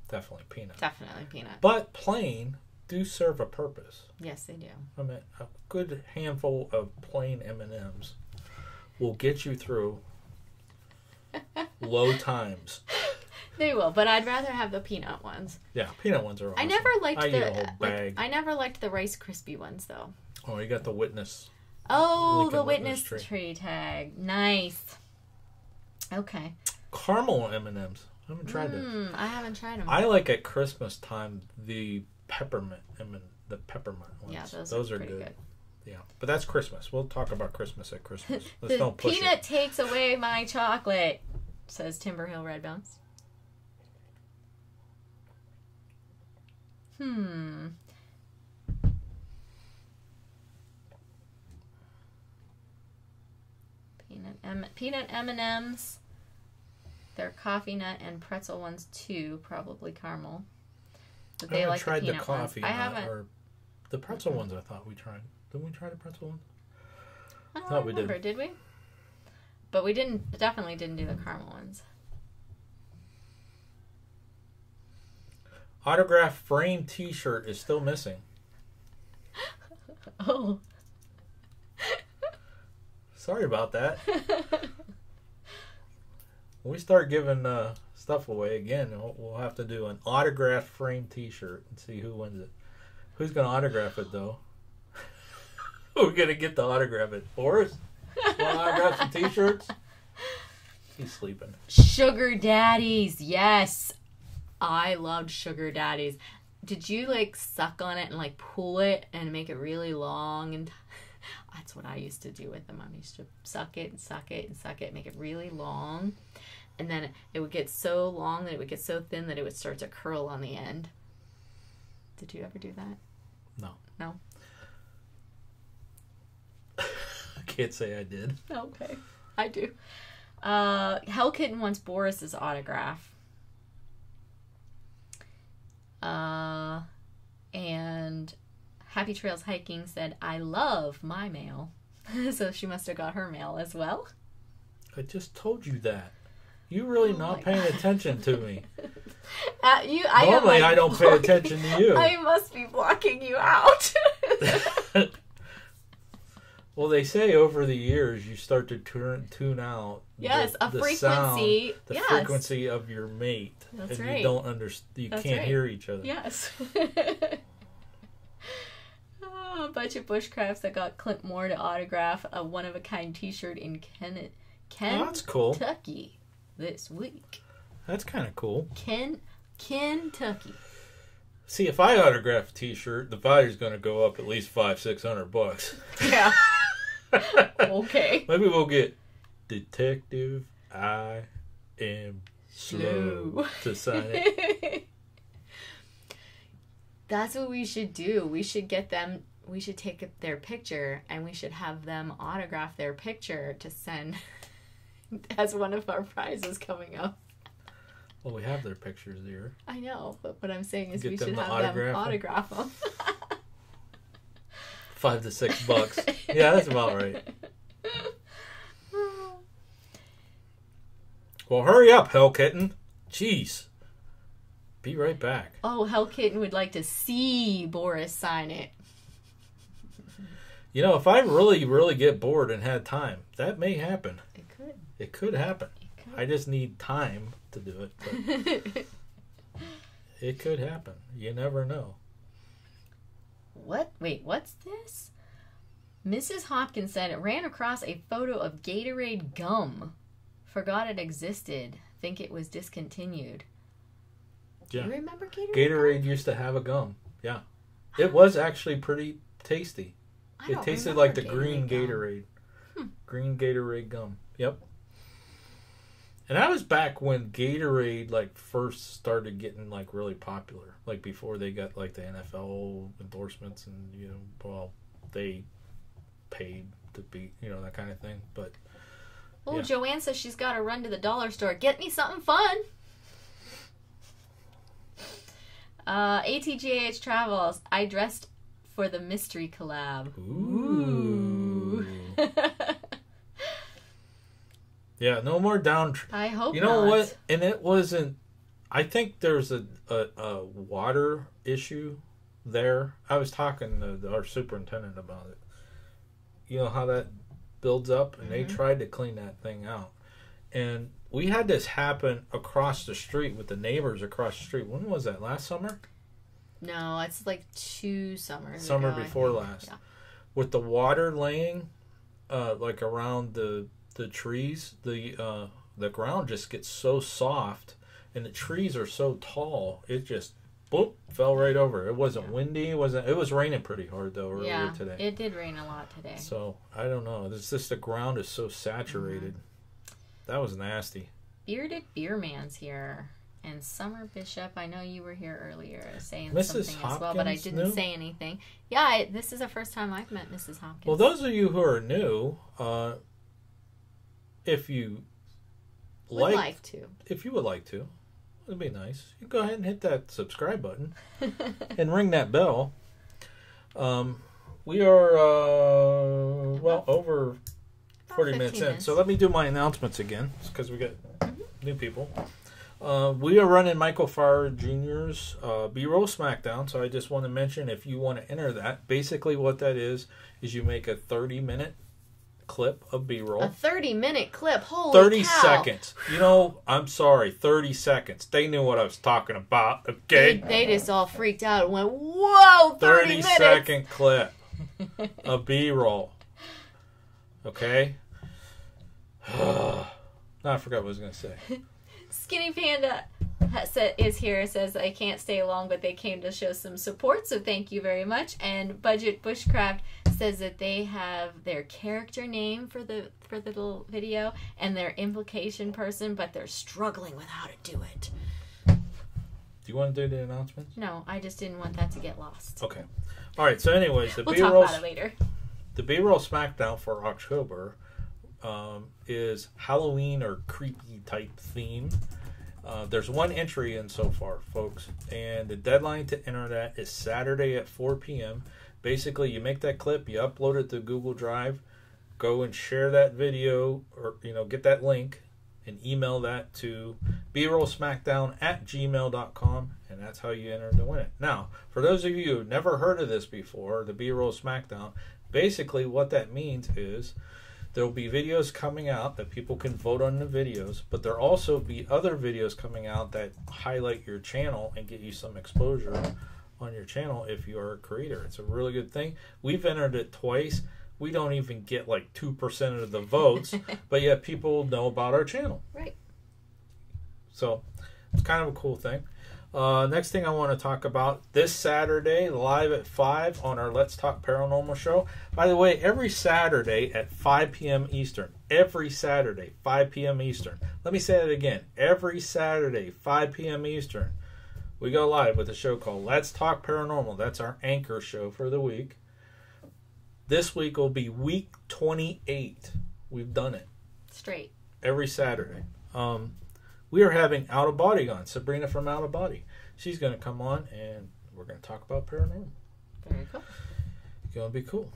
Definitely peanut. Definitely peanut. But plain do serve a purpose. Yes, they do. I mean, a good handful of plain M&Ms will get you through low times. They will, but I'd rather have the peanut ones. Yeah, peanut ones are awesome. I never liked get a whole bag. I never liked the Rice Krispie ones though. Oh, you got the Witness. Oh, the Witness tree tag. Nice. Okay. Caramel M&Ms. I haven't tried those. I haven't tried them. I like at Christmas time the peppermint the peppermint ones. Yeah, those are good. Yeah, but that's Christmas. We'll talk about Christmas at Christmas. Let's the don't push peanut it. takes away my chocolate, says Timberhill Redbones. Peanut M&Ms. They're coffee nut and pretzel ones too, probably caramel. But they like tried the peanut coffee ones. I haven't. Or the pretzel ones. I thought we tried. Didn't we try the pretzel ones? I don't remember. Did we? But we definitely didn't do the caramel ones. Autograph frame T-shirt is still missing. Oh. Sorry about that. When we start giving stuff away again, we'll have to do an autograph frame T-shirt and see who wins it. Who's going to autograph it, though? We're going to get the autograph it. Forrest? Want to autograph some T-shirts? He's sleeping. Sugar daddies, yes. I loved sugar daddies. Did you suck on it and pull it and make it really long? And that's what I used to do with them. I used to suck it and suck it and suck it, make it really long. And then it would get so long that it would get so thin that it would start to curl on the end. Did you ever do that? No. No? I can't say I did. Okay. I do. Hell Kitten wants Boris's autograph. And Happy Trails Hiking said, I love my mail. So she must have got her mail as well. I just told you that. You really not paying attention to me. Normally, I don't pay attention to you. I must be blocking you out. Well, they say over the years you start to tune out. Yes, the frequency. Sound, the frequency of your mate, That's and right. you don't you can't hear each other. Yes. A bunch of bushcrafts that got Clint Moore to autograph a one-of-a-kind T-shirt in That's cool. Kentucky this week. That's kind of cool. Kentucky. See, if I autograph a T-shirt, the value's going to go up at least $500-600. Yeah. Okay. Maybe we'll get Detective I Am Slow to sign it. That's what we should do. We should get them. We should take their picture and we should have them autograph their picture to send as one of our prizes coming up. Well, we have their pictures here. I know, but what I'm saying is Get we them should to have them autograph autograph them. $5 to $6. Yeah, that's about right. Well, hurry up, Hell Kitten. Jeez. Be right back. Oh, Hell Kitten would like to see Boris sign it. You know, if I really, really get bored and had time, that may happen. It could. It could happen. I just need time to do it. But it could happen. You never know. What? Wait, what's this? Mrs. Hopkins said it ran across a photo of Gatorade gum. Forgot it existed. Think it was discontinued. Yeah. Do you remember Gatorade? Gatorade used to have a gum. Yeah. It was actually pretty tasty. It tasted like the green Gatorade. Green Gatorade gum. Yep. And that was back when Gatorade like first started getting like really popular. Like before they got like the NFL endorsements and they paid to be, that kind of thing. But yeah. Joanne says she's got to run to the dollar store. Get me something fun. ATGAH Travels. I dressed for the mystery collab. Ooh. Yeah, no more down. I hope You know not. what? And it wasn't. I think there's a water issue there. I was talking to our superintendent about it. You know how that builds up, and they tried to clean that thing out. And we had this happen across the street with the neighbors across the street. When was that? Last summer? No, it's like 2 summers Summer ago, before I think. last. Yeah. With the water laying, like around the trees, the ground just gets so soft, and the trees are so tall. It just boop fell right over. It wasn't windy. It was raining pretty hard though earlier today. It did rain a lot today. So I don't know. It's just the ground is so saturated. That was nasty. Bearded Beer Man's here. And Summer Bishop, I know you were here earlier saying Mrs. something Hopkins as well, but I didn't knew? say anything. Yeah, this is the first time I've met Mrs. Hopkins. Well, those of you who are new, if you would like to. if you would like to, it'd be nice. You go ahead and hit that subscribe button and ring that bell. We are over 40 minutes in. So let me do my announcements again, because we got new people. We are running Michael Farr Jr.'s B-Roll Smackdown, so I just want to mention, if you want to enter that, basically what that is you make a 30-minute clip of B-Roll. A 30-minute clip? Holy 30 cow. seconds. I'm sorry, 30 seconds. They knew what I was talking about, okay? They just all freaked out and went, whoa, 30 minutes. 30-second clip of B-Roll. Okay? I forgot what I was going to say. Skinny Panda is here, says I can't stay long, but they came to show some support, so thank you very much. And Budget Bushcraft says that they have their character name for the little video and their implication person, but they're struggling with how to do it. Do you want to do the announcements? No, I just didn't want that to get lost. Okay. All right, so anyways, We'll talk about it later. The B-Roll Smackdown for October is Halloween or creepy type theme. There's one entry in so far, folks, and the deadline to enter that is Saturday at 4 p.m. Basically, you make that clip, you upload it to Google Drive, go and share that video, or get that link and email that to brollsmackdown@gmail.com, and that's how you enter to win it. Now, for those of you who've never heard of this before, the B-Roll Smackdown, basically what that means is there will be videos coming out that people can vote on the videos, but there'll also be other videos coming out that highlight your channel and get you some exposure on your channel if you're a creator. It's a really good thing. We've entered it twice. We don't even get like 2% of the votes, but yet people know about our channel. Right. So it's kind of a cool thing. Next thing I want to talk about, this Saturday, live at 5 on our Let's Talk Paranormal show. By the way, every Saturday at 5 p.m. Eastern. Every Saturday, 5 p.m. Eastern. Let me say that again. Every Saturday, 5 p.m. Eastern. We go live with a show called Let's Talk Paranormal. That's our anchor show for the week. This week will be week 28. We've done it. Straight. Every Saturday. We are having Out of Body on. Sabrina from Out of Body. She's going to come on and we're going to talk about paranormal. Very cool. It's going to be cool.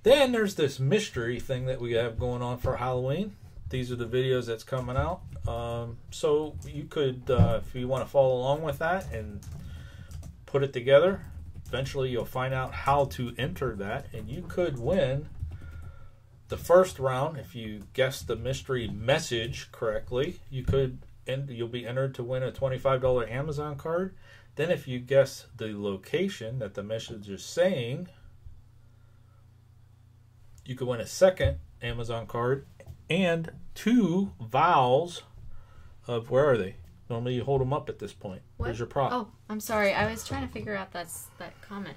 Then there's this mystery thing that we have going on for Halloween. These are the videos that's coming out. So you could, if you want to follow along with that and put it together, eventually you'll find out how to enter that, and you could win the first round. If you guess the mystery message correctly, you'll be entered to win a $25 Amazon card. Then if you guess the location that the message is saying, you could win a second Amazon card and 2 vials of, where are they? Normally you hold them up at this point. What? Where's your prop? Oh, I'm sorry. I was trying to figure out that comment.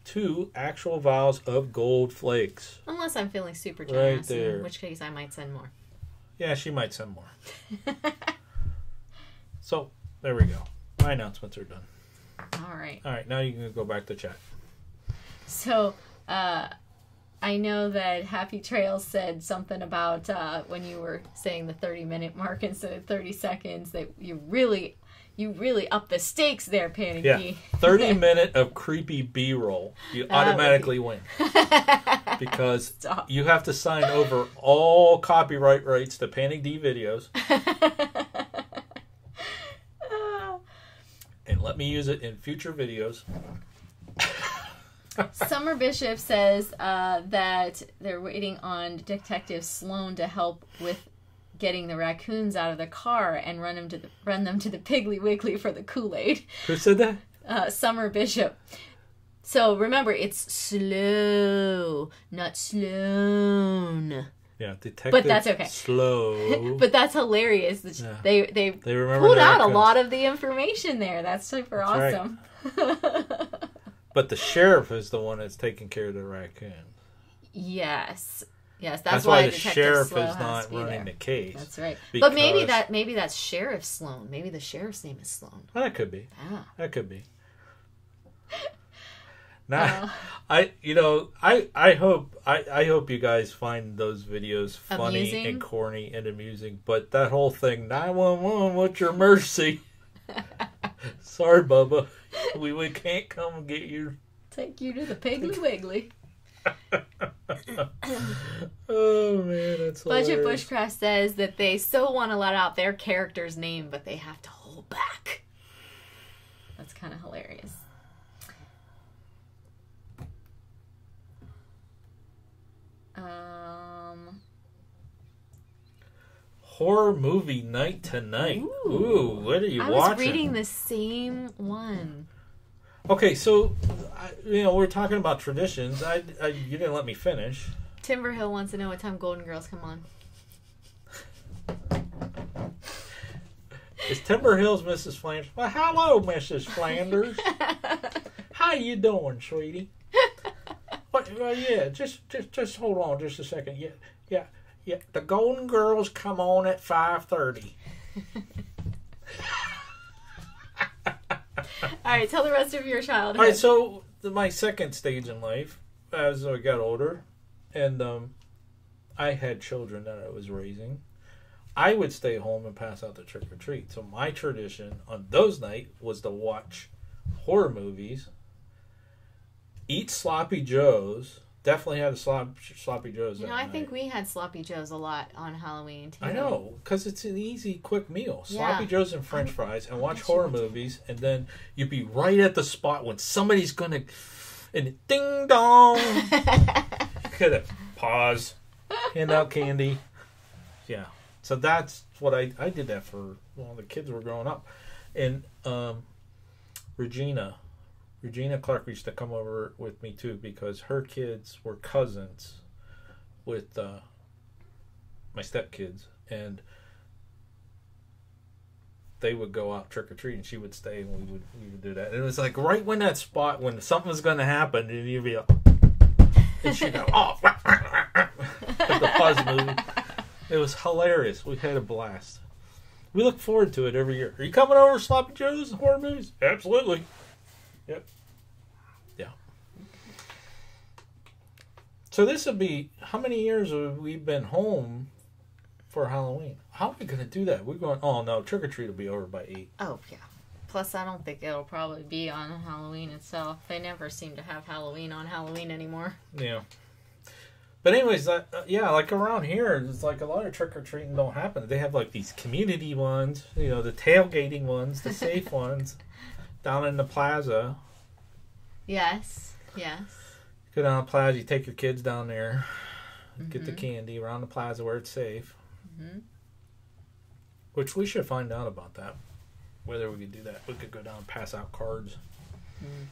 2 actual vials of gold flakes. Unless I'm feeling super generous, Right there. in which case I might send more. Yeah, she might send more. So, there we go. My announcements are done. All right. All right, now you can go back to chat. So, I know that Happy Trails said something about when you were saying the 30-minute mark instead of 30 seconds that you really up the stakes there, Panicky. Yeah, 30-minute of creepy B-roll. You automatically win. Because you have to sign over all copyright rights to Panic D videos. And let me use it in future videos. Summer Bishop says that they're waiting on Detective Sloan to help with getting the raccoons out of the car and run them to the Piggly Wiggly for the Kool-Aid. Who said that? Summer Bishop. So remember, it's slow, not Sloan. Yeah, Detective But that's okay. Slow. But that's hilarious. Yeah. They remember pulled the out a raccoons. lot of the information there. That's super That's awesome. But the sheriff is the one that's taking care of the raccoon. Yes, that's why the Detective sheriff Sloan is has not to be running there. the case. That's right. Because... But maybe that's Sheriff Sloan. Maybe the sheriff's name is Sloan. Well, that could be. Ah. That could be. Now, I hope you guys find those videos funny Amusing? and corny and amusing. But that whole thing, 911, what's your mercy? Sorry, Bubba, we can't come and get you. Take you to the Piggly Wiggly. Oh man, that's Budget hilarious. Bushcraft says that they so want to let out their character's name, but they have to hold back. That's kind of hilarious. Horror movie night tonight. Ooh, what are you watching? I was reading the same one. Okay, so we're talking about traditions. You didn't let me finish. Timberhill wants to know what time Golden Girls come on. Is Timberhill's Mrs. Flanders? Well, hello, Mrs. Flanders. How you doing, sweetie? Yeah, just hold on just a second. Yeah. The Golden Girls come on at 5:30. All right, tell the rest of your childhood. All right, so my second stage in life, as I got older, and I had children that I was raising, I would stay home and pass out the trick or treat. So my tradition on those nights was to watch horror movies, eat sloppy joes, definitely had a sloppy joes. You know, I think we had sloppy joes a lot on Halloween too. I know, because it's an easy, quick meal. Sloppy Yeah. joes and French fries, and watch horror movies, and then you'd be right at the spot when somebody's gonna, and ding dong. Could have pause, hand out candy. Yeah, so that's what I did that for while the kids were growing up, and Regina Clark used to come over with me too because her kids were cousins with my stepkids, and they would go out trick or treating. She would stay, and we would do that. And it was like right when that spot when something was going to happen, and you'd be like, and she'd go off. The pause movie. It was hilarious. We had a blast. We look forward to it every year. Are you coming over to Sloppy Joe's horror movies? Absolutely. Yep. Yeah. So this will be, how many years have we been home for Halloween? How are we going to do that? We're going, oh no, trick or treat will be over by 8. Oh, yeah. Plus, I don't think it'll probably be on Halloween itself. They never seem to have Halloween on Halloween anymore. Yeah. But anyways, yeah, like around here, it's like a lot of trick-or-treating don't happen. They have like these community ones, you know, the tailgating ones, the safe ones, down in the plaza. Yes, yes. Go down the plaza, you take your kids down there, get the candy around the plaza where it's safe. Mm-hmm. Which we should find out about that, whether we could do that. We could go down and pass out cards. Mm.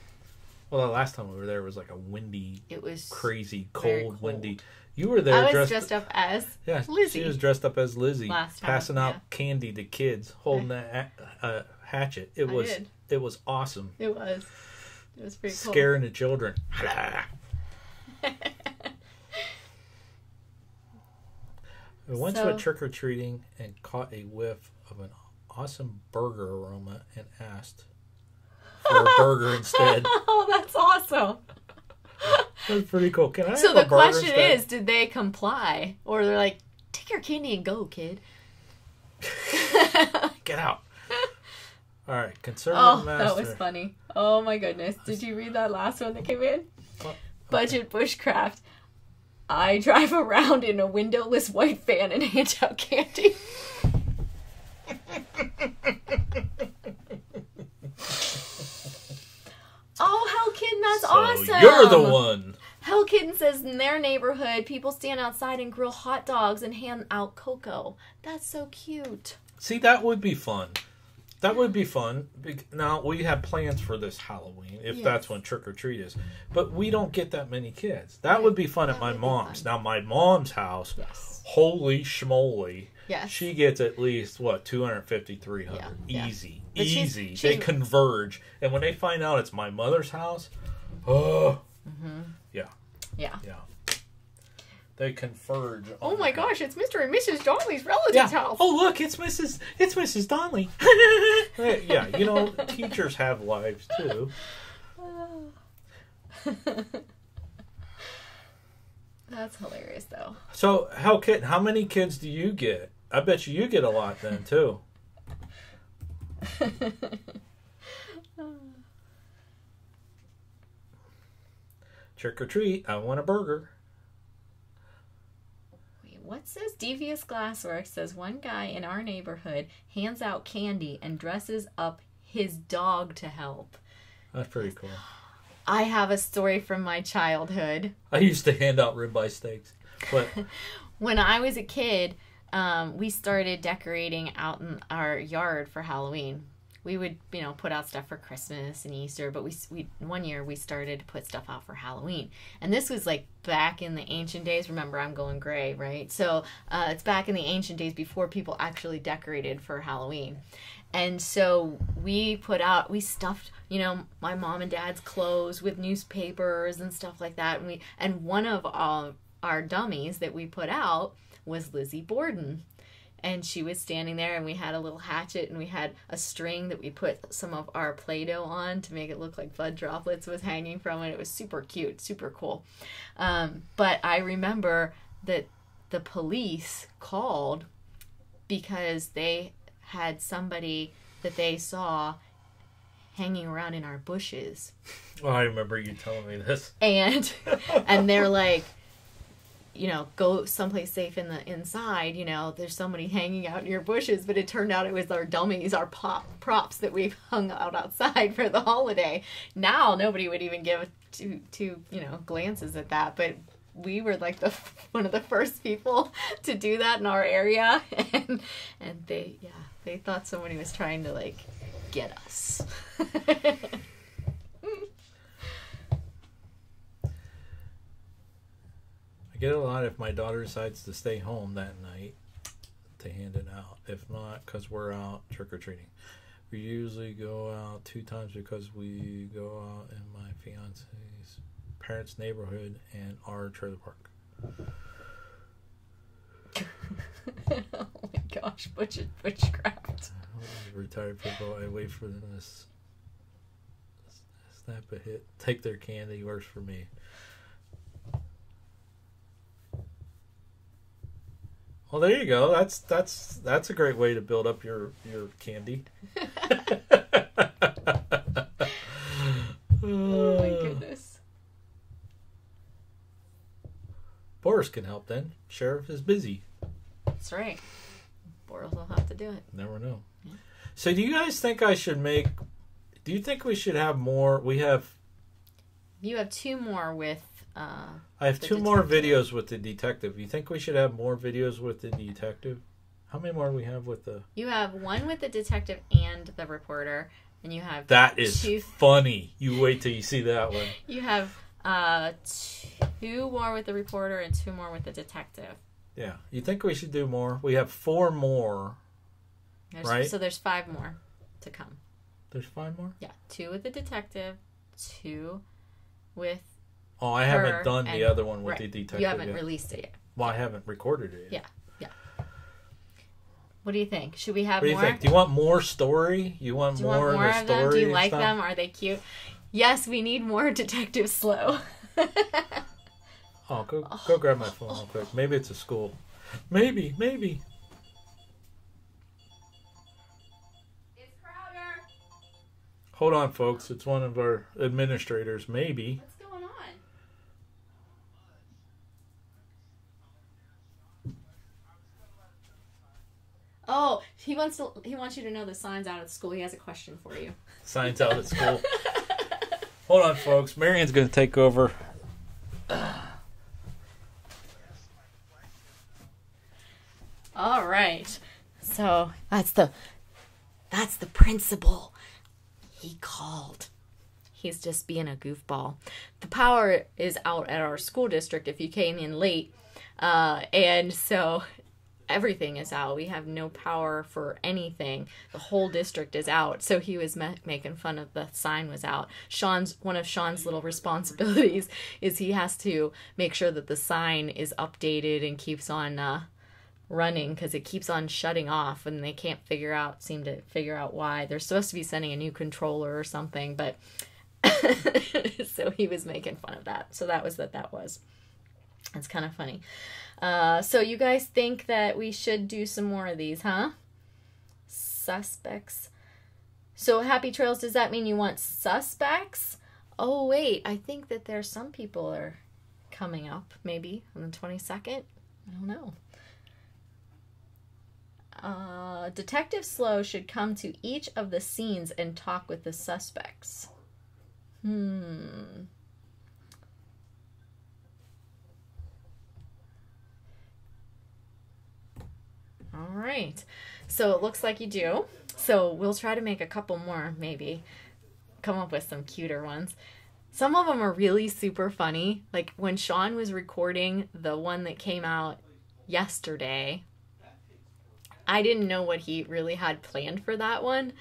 Well, the last time we were there was like a windy, it was crazy, cold, windy. You were there. I was dressed up as Lizzie. She was dressed up as Lizzie, last time, passing out candy to kids, holding that hatchet. It was awesome. It was pretty cool. Scaring the children. I once went trick or treating and caught a whiff of an awesome burger aroma and asked for a burger instead. Oh, that's awesome. That's pretty cool. Can I so have a the burger question instead? is, did they comply? Or they're like, take your candy and go, kid. Get out. All right, conservative master. That was funny. Oh my goodness. Did you read that last one that came in? What? Budget bushcraft. I drive around in a windowless white van and hand out candy. Oh, Hell Kitten, that's awesome. You're the one. Hell Kitten says in their neighborhood, people stand outside and grill hot dogs and hand out cocoa. That's so cute. See, that would be fun. That would be fun. Now, we have plans for this Halloween, if that's when trick-or-treat is. But we don't get that many kids. That would be fun at my mom's. Now, my mom's house, holy schmoly, she gets at least, 250, 300. Yeah. Easy. But easy. They converge. And when they find out it's my mother's house, yeah. They converge. Oh my gosh, it's Mr. and Mrs. Donnelly's relative's house. Oh look, it's Mrs. Donnelly. Yeah, you know, teachers have lives too. That's hilarious though. So, Hell Kitten, how many kids do you get? I bet you get a lot then too. Trick or treat, I want a burger. What says Devious Glasswork says one guy in our neighborhood hands out candy and dresses up his dog to help. That's pretty cool. I have a story from my childhood. I used to hand out ribeye steaks. But when I was a kid, we started decorating out in our yard for Halloween. We would, put out stuff for Christmas and Easter, but we one year we started to put stuff out for Halloween. And this was like back in the ancient days. Remember, I'm going gray, right? So it's back in the ancient days before people actually decorated for Halloween. And so we stuffed, my mom and dad's clothes with newspapers and stuff like that. And one of our dummies that we put out was Lizzie Borden. And she was standing there, and we had a little hatchet, and we had a string that we put some of our Play-Doh on to make it look like blood droplets was hanging from it. It was super cute, super cool. But I remember that the police called because they had somebody that they saw hanging around in our bushes. Oh, I remember you telling me this. And they're like, you know, go someplace safe in the inside, you know, there's somebody hanging out in your bushes, but it turned out it was our dummies, our props that we've hung out outside for the holiday. Now nobody would even give two you know, glances at that, but we were like one of the first people to do that in our area, and they thought somebody was trying to like get us. I get a lot if my daughter decides to stay home that night to hand it out. If not, because we're out trick-or-treating. We usually go out 2 times because we go out in my fiance's parents' neighborhood and our trailer park. Oh my gosh, witchcraft. Retired people, I wait for them to snap a hit. Take their candy, works for me. Well, there you go. That's a great way to build up your candy. Oh my goodness. Boris can help then. Sheriff is busy. That's right. Boris will have to do it. Never know. Yeah. So do you guys think do you think we should have more? You have 2 more with I have 2 more videos with the detective. You think we should have more videos with the detective? How many more do we have with the... You have 1 with the detective and the reporter, and you have... That is funny. You wait till you see that one. You have 2 more with the reporter and 2 more with the detective. Yeah. You think we should do more? We have 4 more, right? So there's 5 more to come. There's 5 more? Yeah. 2 with the detective, 2 with... Oh, I haven't done the other one with the detective. You haven't released it yet. Well, I haven't recorded it yet. Yeah. What do you think? Should we have more? What do you think? Do you want more story? You want more of the story? Do you like them? Are they cute? Yes, we need more Detective Slow. Oh, go grab my phone real quick. Maybe it's a school. Maybe. It's Crowder. Hold on, folks. It's one of our administrators. Maybe. What's going on? Oh, he wants you to know the signs out at school. He has a question for you. Signs out at school. Hold on, folks. Marianne's going to take over. All right. So that's the principal. He called. He's just being a goofball. The power is out at our school district if you came in late. And so everything is out. We have no power for anything. The whole district is out. So he was making fun of the sign was out. One of Sean's little responsibilities is he has to make sure that the sign is updated and keeps on running because it keeps on shutting off and they can't seem to figure out why. They're supposed to be sending a new controller or something, but so he was making fun of that. So that was what that was. It's kind of funny. So you guys think that we should do some more of these, huh? Suspects. So Happy Trails, does that mean you want suspects? Oh, wait. I think that there's some people are coming up, maybe, on the 22nd. I don't know. Detective Slow should come to each of the scenes and talk with the suspects. All right. So it looks like you do. So we'll try to make a couple more, maybe. Come up with some cuter ones. Some of them are really super funny. Like when Sean was recording the one that came out yesterday, I didn't know what he really had planned for that one.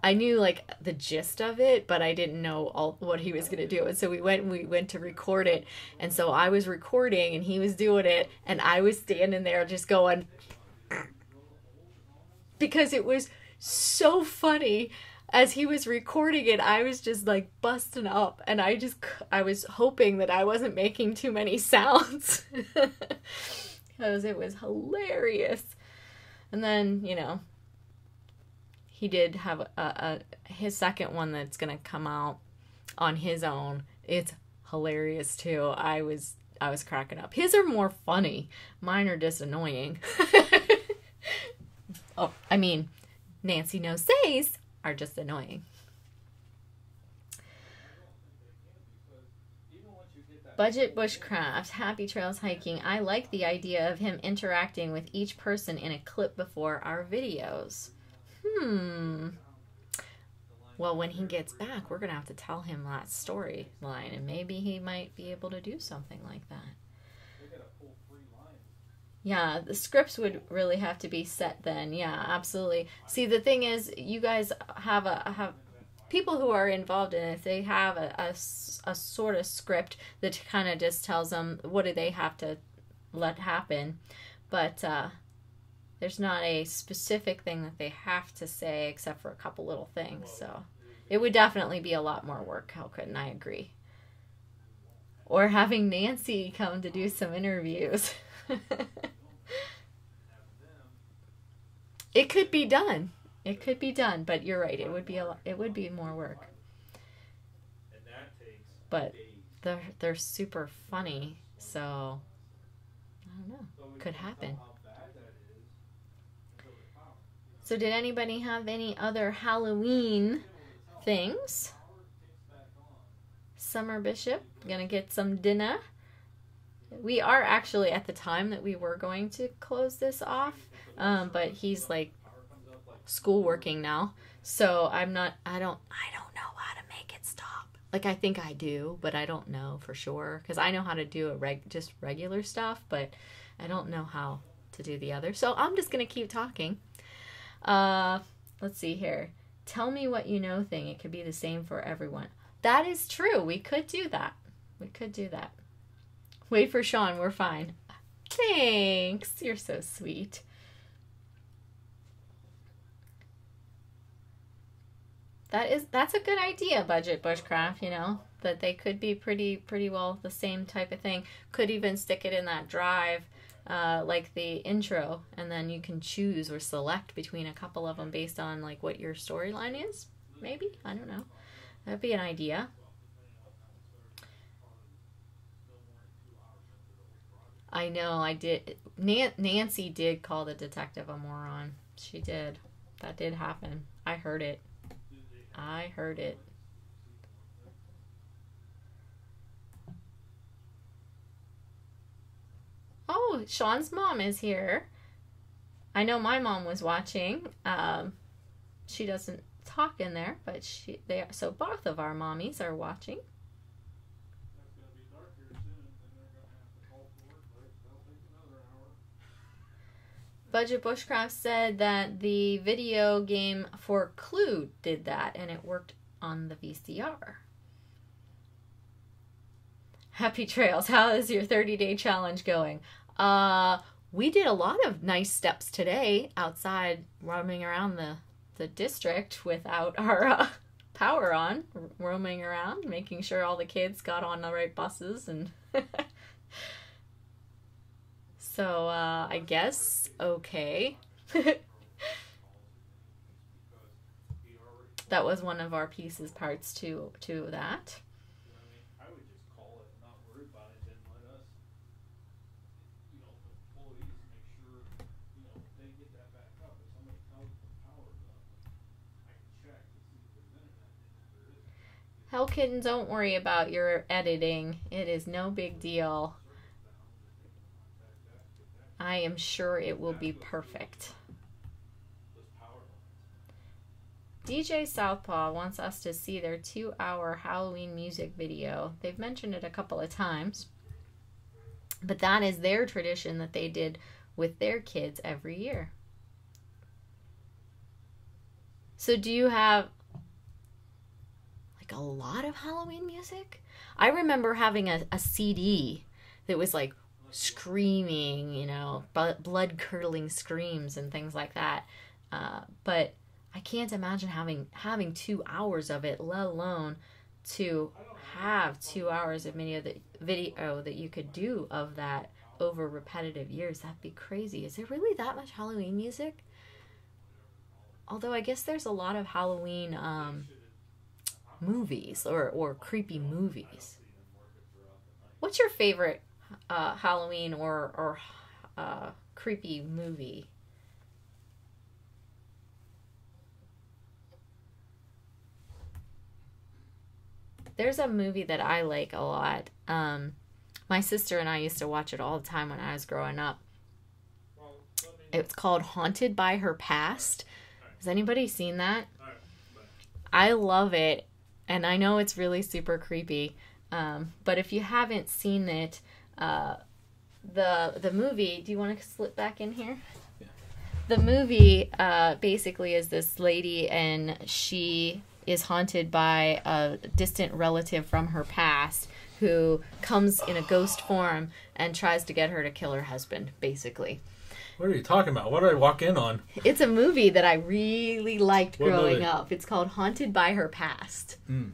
I knew like the gist of it, but I didn't know what he was going to do. And so we went to record it. And so I was recording and he was doing it and I was standing there just going because it was so funny. As he was recording it, I was just like busting up and I was hoping that I wasn't making too many sounds because it was hilarious. And then, he did have his second one that's gonna come out on his own. It's hilarious too. I was cracking up. His are more funny. Mine are just annoying. Oh, I mean, Nancy No Says are just annoying. Budget Bushcraft, Happy Trails Hiking. I like the idea of him interacting with each person in a clip before our videos. Well, when he gets back, we're going to have to tell him that storyline, and maybe he might be able to do something like that. Yeah, the scripts would really have to be set then. Yeah, absolutely. See, the thing is, you guys have people who are involved in it. They have a sort of script that kind of just tells them what do they have to let happen, but there's not a specific thing that they have to say except for a couple little things. So it would definitely be a lot more work. How couldn't I agree? Or having Nancy come to do some interviews. It could be done. It could be done, but you're right. It would be more work. But they're super funny, so I don't know. Could happen. So did anybody have any other Halloween things? Summer Bishop, gonna get some dinner. We are actually at the time that we were going to close this off, but he's like school working now, so I don't know how to make it stop. Like, I think I do, but I don't know for sure, because I know how to do just regular stuff, but I don't know how to do the other. So I'm just gonna keep talking. Let's see here. Tell me what you know thing. It could be the same for everyone. That is true. We could do that. Wait for Sean. We're fine. Thanks. You're so sweet. That's a good idea, Budget Bushcraft, you know, that they could be pretty well the same type of thing. Could even stick it in that drive, like the intro, and then you can choose or select between a couple of them based on like what your storyline is. Maybe, I don't know. That'd be an idea. I know, I did. Nancy did call the detective a moron. She did. That did happen. I heard it. Oh, Sean's mom is here. I know my mom was watching. She doesn't talk in there, but so both of our mommies are watching. Budget Bushcraft said that the video game for Clue did that, and it worked on the VCR. Happy trails. How is your 30-day challenge going? We did a lot of nice steps today outside, roaming around the district without our power on, roaming around, making sure all the kids got on the right buses and... So, I guess, okay. That was one of our parts to that. I would just call it, not worry about it, then let us, employees make sure, they get that back up. If somebody tells the power's up, I can check to see if there's internet, and if there isn't. Hell Kitten, don't worry about your editing. It is no big deal. I am sure it will be perfect. DJ Southpaw wants us to see their 2-hour Halloween music video. They've mentioned it a couple of times, but that is their tradition that they did with their kids every year. So do you have like a lot of Halloween music? I remember having a CD that was like screaming, blood-curdling screams and things like that. But I can't imagine having 2 hours of it, let alone to have 2 hours of many of the video that you could do of that over repetitive years. That'd be crazy. Is there really that much Halloween music? although I guess there's a lot of Halloween movies or creepy movies. What's your favorite Halloween or creepy movie? There's a movie that I like a lot. My sister and I used to watch it all the time when I was growing up. It's called Haunted by Her Past. Has anybody seen that? I love it, and I know it's really super creepy. But if you haven't seen it, the movie, do you want to slip back in here? Yeah. The movie basically is this lady, and she is haunted by a distant relative from her past who comes in a ghost form and tries to get her to kill her husband, basically. What are you talking about? What did I walk in on? It's a movie that I really liked growing up. It's called Haunted by Her Past. Mm.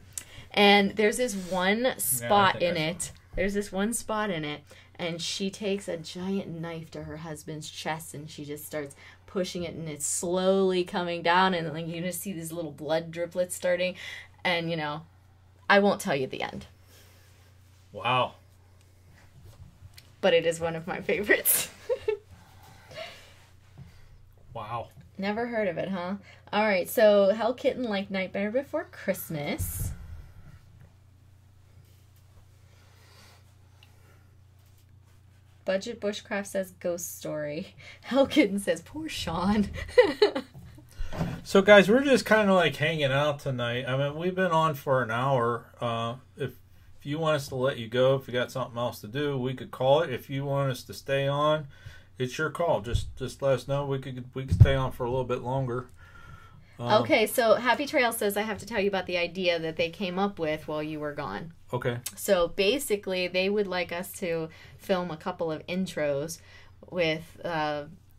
And there's this one spot in it. There's this one spot in it, and she takes a giant knife to her husband's chest, and she just starts pushing it, and it's slowly coming down, and like you just see these little blood driplets starting, and you know, I won't tell you the end. Wow. But it is one of my favorites. Wow. Never heard of it, huh? All right, so Hell Kitten liked Nightmare Before Christmas. Budget Bushcraft says Ghost Story. Hell Kitten says poor Sean. So guys, we're just kind of like hanging out tonight. I mean, we've been on for an hour. If you want us to let you go, if you got something else to do, we could call it. If you want us to stay on, it's your call. Just let us know. We could stay on for a little bit longer. Okay, so Happy Trail says I have to tell you about the idea that they came up with while you were gone. Okay. So basically, they would like us to film a couple of intros with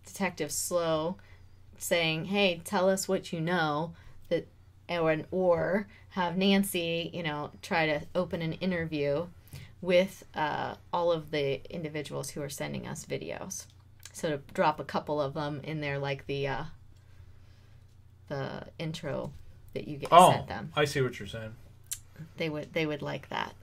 Detective Slow saying, "Hey, tell us what you know," that, or have Nancy, try to open an interview with all of the individuals who are sending us videos. So to drop a couple of them in there, like the intro that you get sent them. I see what you're saying. They would like that.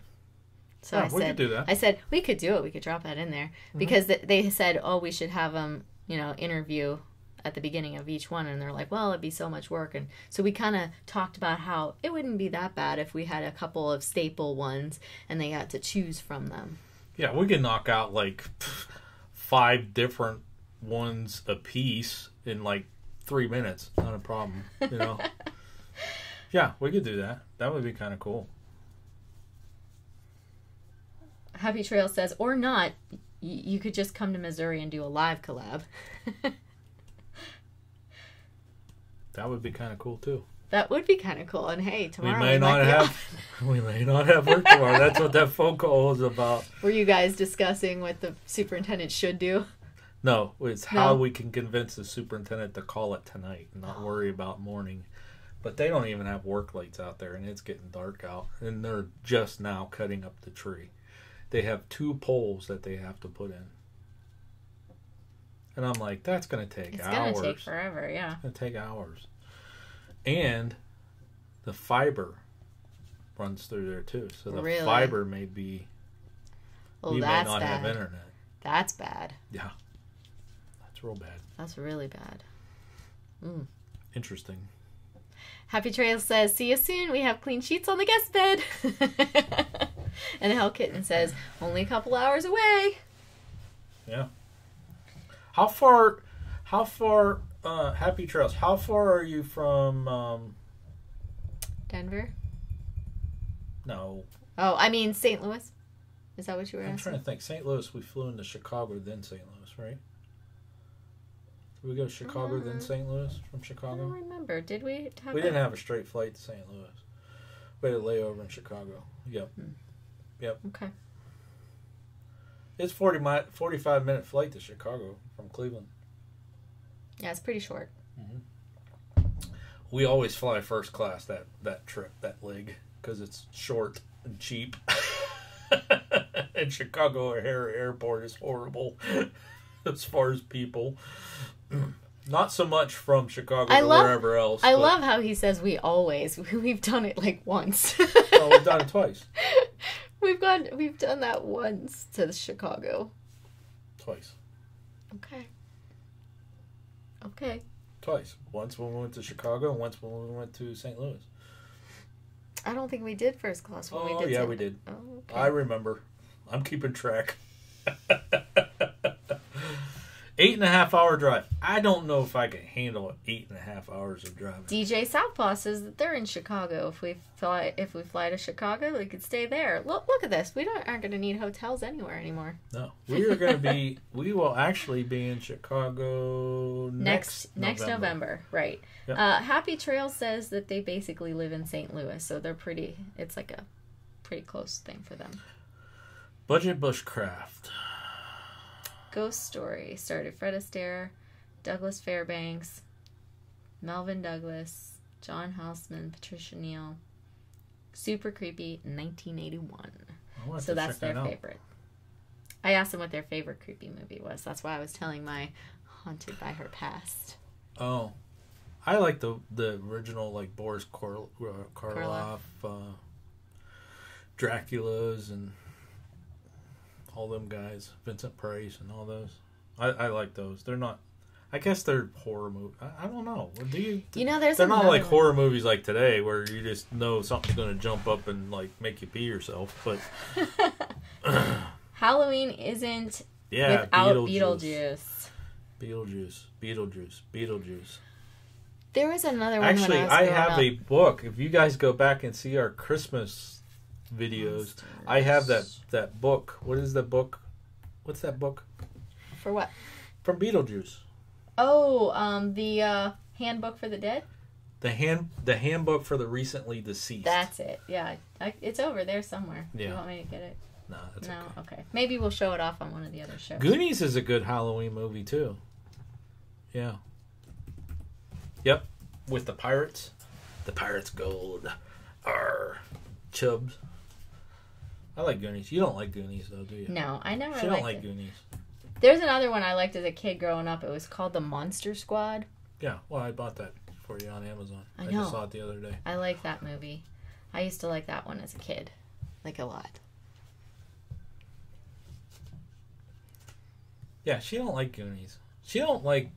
So yeah, we could do that. I said we could do it. We could drop that in there because they said, "Oh, we should have them, interview at the beginning of each one," and they're like, "Well, it'd be so much work." And so we kind of talked about how it wouldn't be that bad if we had a couple of staple ones and they got to choose from them. Yeah, we can knock out like 5 different ones a piece in like 3 minutes. Not a problem, Yeah, we could do that. That would be kind of cool. Happy Trail says, or not, you could just come to Missouri and do a live collab. That would be kind of cool too. That would be kind of cool. And hey, tomorrow we may not have work tomorrow. That's what that phone call was about. Were you guys discussing what the superintendent should do? No, it's how we can convince the superintendent to call it tonight and not worry about morning. But they don't even have work lights out there, and it's getting dark out. And they're just now cutting up the tree. They have 2 poles that they have to put in. And I'm like, that's going to take hours. It's going to take forever, yeah. It's going to take hours. And the fiber runs through there, too. So the fiber may be... we may not have internet. That's bad. Yeah. That's real bad. That's really bad. Mm. Interesting. Happy Trail says, "See you soon. We have clean sheets on the guest bed." And Hell Kitten says, "Only a couple hours away." Yeah. How far, Happy Trails, how far are you from, Denver? No. Oh, I mean St. Louis. Is that what you were asking? I'm trying to think. St. Louis, we flew into Chicago, then St. Louis, right? Did we go to Chicago, then St. Louis from Chicago? I don't remember. Did we? We didn't have a straight flight to St. Louis. We had a layover in Chicago. Yep. Yep. Okay. It's 45-minute flight to Chicago from Cleveland. Yeah, it's pretty short. Mm-hmm. We always fly first class that trip, that leg, because it's short and cheap. And Chicago O'Hare Airport is horrible as far as people. Not so much from Chicago I to love- wherever else. I but- love how he says we always. We've done it like once. Oh, we've done it twice. We've done that once to Chicago. Twice. Okay. Okay. Twice. Once when we went to Chicago and once when we went to St. Louis. I don't think we did first class when we Oh, did. yeah, we did. Oh, okay. I remember. I'm keeping track. 8.5 hour drive. I don't know if I can handle 8.5 hours of driving. DJ Southpaw says that they're in Chicago. If we fly to Chicago, we could stay there. Look at this. We aren't going to need hotels anywhere anymore. No, we are going to be. We will actually be in Chicago next November. Right. Yep. Happy Trail says that they basically live in St. Louis, so they're pretty. It's like a pretty close thing for them. Budget Bushcraft. Ghost Story started Fred Astaire, Douglas Fairbanks, Melvin Douglas, John Houseman, Patricia Neal. Super creepy, 1981. So that's their favorite. I asked them what their favorite creepy movie was. That's why I was telling my Haunted by Her past. Oh, I like the original, like Boris Karloff, Dracula's, and all them guys, Vincent Price, and all those. I like those. They're not. I guess they're horror movies. I don't know. Do you? You know, there's they're not like one. horror movies like today, where you just know something's going to jump up and like make you pee yourself. But Halloween isn't yeah, without Beetlejuice. Beetlejuice. There was another one. Actually, when I was have growing a book. If you guys go back and see our Christmas videos, I have that book. What is the book? What's that book? For what? From Beetlejuice. Oh, the Handbook for the Dead? The handbook for the recently deceased. That's it. Yeah. It's over there somewhere. Yeah. You want me to get it? No, that's No? okay. Okay. Maybe we'll show it off on one of the other shows. Goonies is a good Halloween movie, too. Yeah. Yep. With the pirates. The pirates gold. Arr. Chubbs. I like Goonies. You don't like Goonies, though, do you? No, I never She don't liked like it. Goonies. There's another one I liked as a kid growing up. It was called The Monster Squad. Yeah, well, I bought that for you on Amazon. I just know. saw it the other day. I like that movie. I used to like that one as a kid. Like a lot. Yeah, she don't like Goonies. She don't like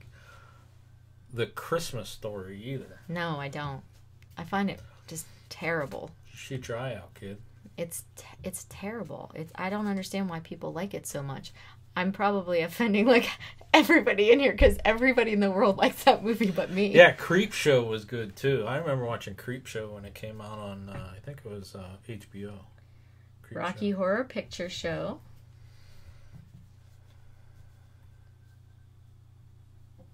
the Christmas Story either. No, I don't. I find it just terrible. She try out, kid. It's terrible. I don't understand why people like it so much. I'm probably offending like everybody in here because everybody in the world likes that movie but me. Yeah, Creep Show was good too. I remember watching Creep Show when it came out on I think it was HBO. Creep Rocky Show. Horror Picture Show.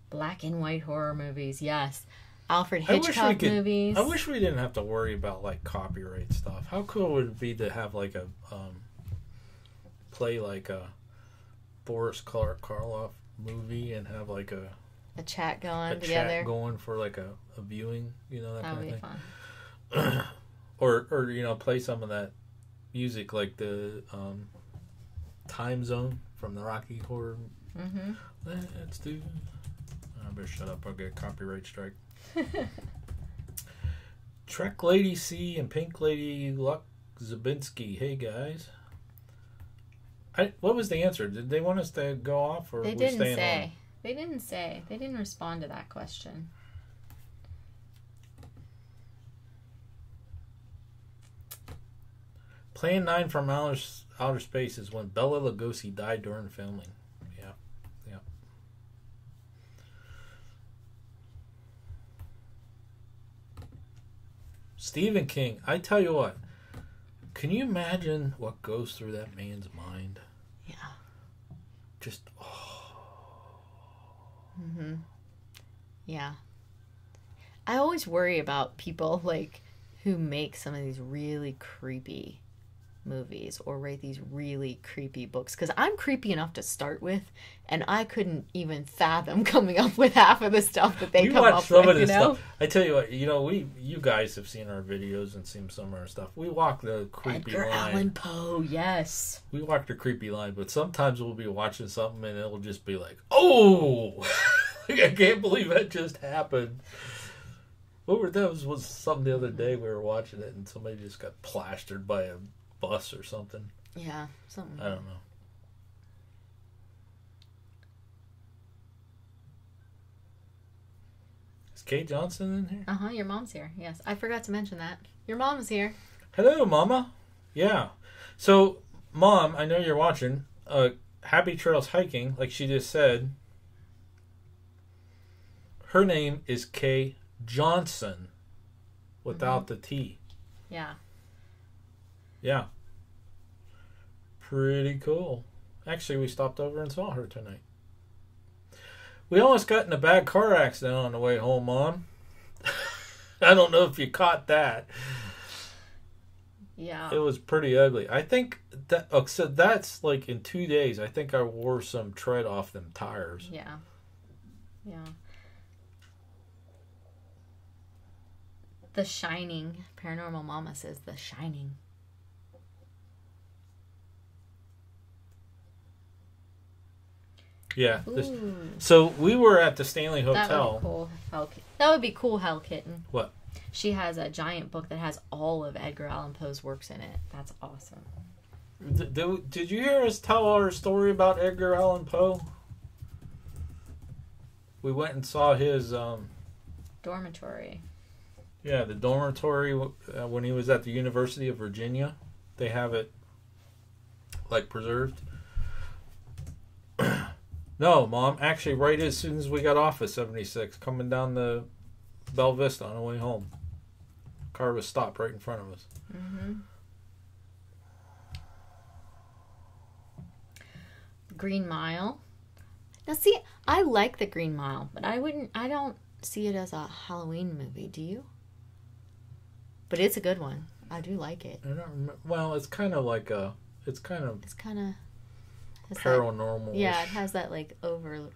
Black and white horror movies, yes. Alfred Hitchcock movies. I wish we didn't have to worry about like copyright stuff. How cool would it be to have like a play like a Boris Karloff movie and have like a chat going chat together. going for like a viewing, you know, that That would kind be of fun. thing. or you know, play some of that music like the Time Zone from the Rocky Horror. Mm-hmm. Let's do. I better shut up. I'll get a copyright strike. Trek Lady C and Pink Lady Luck Zabinski. Hey guys. What was the answer? Did they want us to go off or They we didn't staying say. on? They didn't say. They didn't respond to that question. Plan 9 from Outer Space is when Bela Lugosi died during filming. Yeah. Yeah. Stephen King, I tell you what, can you imagine what goes through that man's mind? Yeah. Just, Mm-hmm. Yeah. I always worry about people like who make some of these really creepy movies or write these really creepy books because I'm creepy enough to start with, and I couldn't even fathom coming up with half of the stuff that they we come watch up some with. of this You know? stuff. I tell you what, you know, you guys have seen our videos and seen some of our stuff. We walk the creepy Edgar line. Allan Poe, yes. We walk the creepy line, but sometimes we'll be watching something and it'll just be like, oh, Like, I can't believe that just happened. That was something the other day we were watching it and somebody just got plastered by a bus or something. Yeah, something. I don't know. Is Kate Johnson in here? Uh-huh, your mom's here. Yes, I forgot to mention that. Your mom's here. Hello, Mama. Yeah. So, Mom, I know you're watching. Happy Trails Hiking, like she just said. Her name is Kay Johnson without the T. Yeah. Yeah. Pretty cool. Actually, we stopped over and saw her tonight. We almost got in a bad car accident on the way home, Mom. I don't know if you caught that. Yeah. It was pretty ugly. I think so that's like in 2 days. I think I wore some tread off them tires. Yeah. Yeah. The Shining. Paranormal Mama says The Shining. Yeah. Ooh. So we were at the Stanley That would Hotel. be cool. That would be cool, Hell Kitten. What? She has a giant book that has all of Edgar Allan Poe's works in it. That's awesome. Did you hear us tell our story about Edgar Allan Poe? We went and saw his Dormitory. yeah, the dormitory when he was at the University of Virginia. They have it like preserved. No, Mom, actually right as soon as we got off of 76 coming down the Bella Vista on the way home. Car was stopped right in front of us. Mm-hmm. Green Mile. Now, see, I like the Green Mile, but I don't see it as a Halloween movie. Do you? But it's a good one. I do like it. I don't remember. Well, it's kind of It's kind of paranormal. Yeah, it has that like over.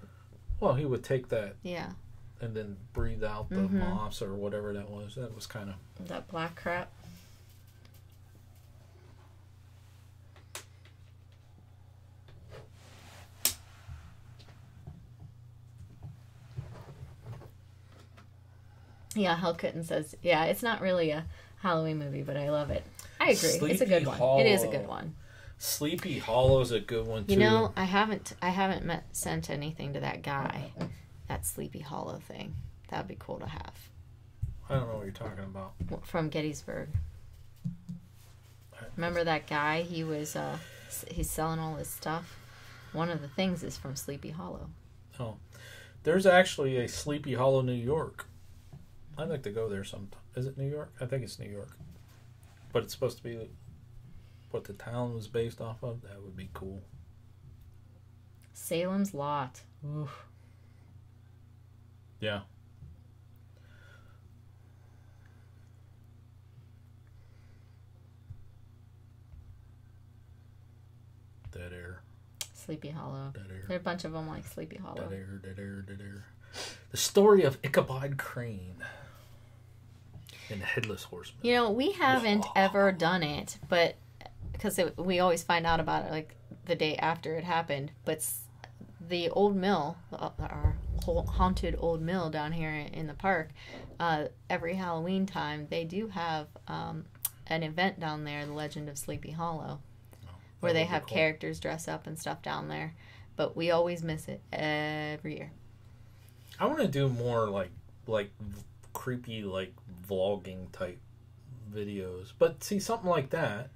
Well, he would take that. Yeah. And then breathe out the moss or whatever that was. That was kind of... That black crap. Yeah, Hell Kitten says, yeah, it's not really a Halloween movie, but I love it. I agree. It's a good one. It is a good one. Sleepy Hollow's a good one, too. You know, I haven't sent anything to that guy. That Sleepy Hollow thing. That'd be cool to have. I don't know what you're talking about. From Gettysburg. Remember that guy? He's selling all his stuff. One of the things is from Sleepy Hollow. Oh. There's actually a Sleepy Hollow, New York. I'd like to go there sometime. Is it New York? I think it's New York. But it's supposed to be what the town was based off of. That would be cool. Salem's Lot. Oof. Yeah. Dead Air. Sleepy Hollow. Dead Air. There are a bunch of them like Sleepy Hollow. Dead Air, Dead Air, Dead Air. The story of Ichabod Crane and the Headless Horseman. You know, we haven't ever done it, but because we always find out about it like the day after it happened. But the old mill, our haunted old mill down here in the park, every Halloween time they do have an event down there, the Legend of Sleepy Hollow, where they have characters dress up and stuff down there. But we always miss it every year. I want to do more like creepy like vlogging type videos. But see, something like that,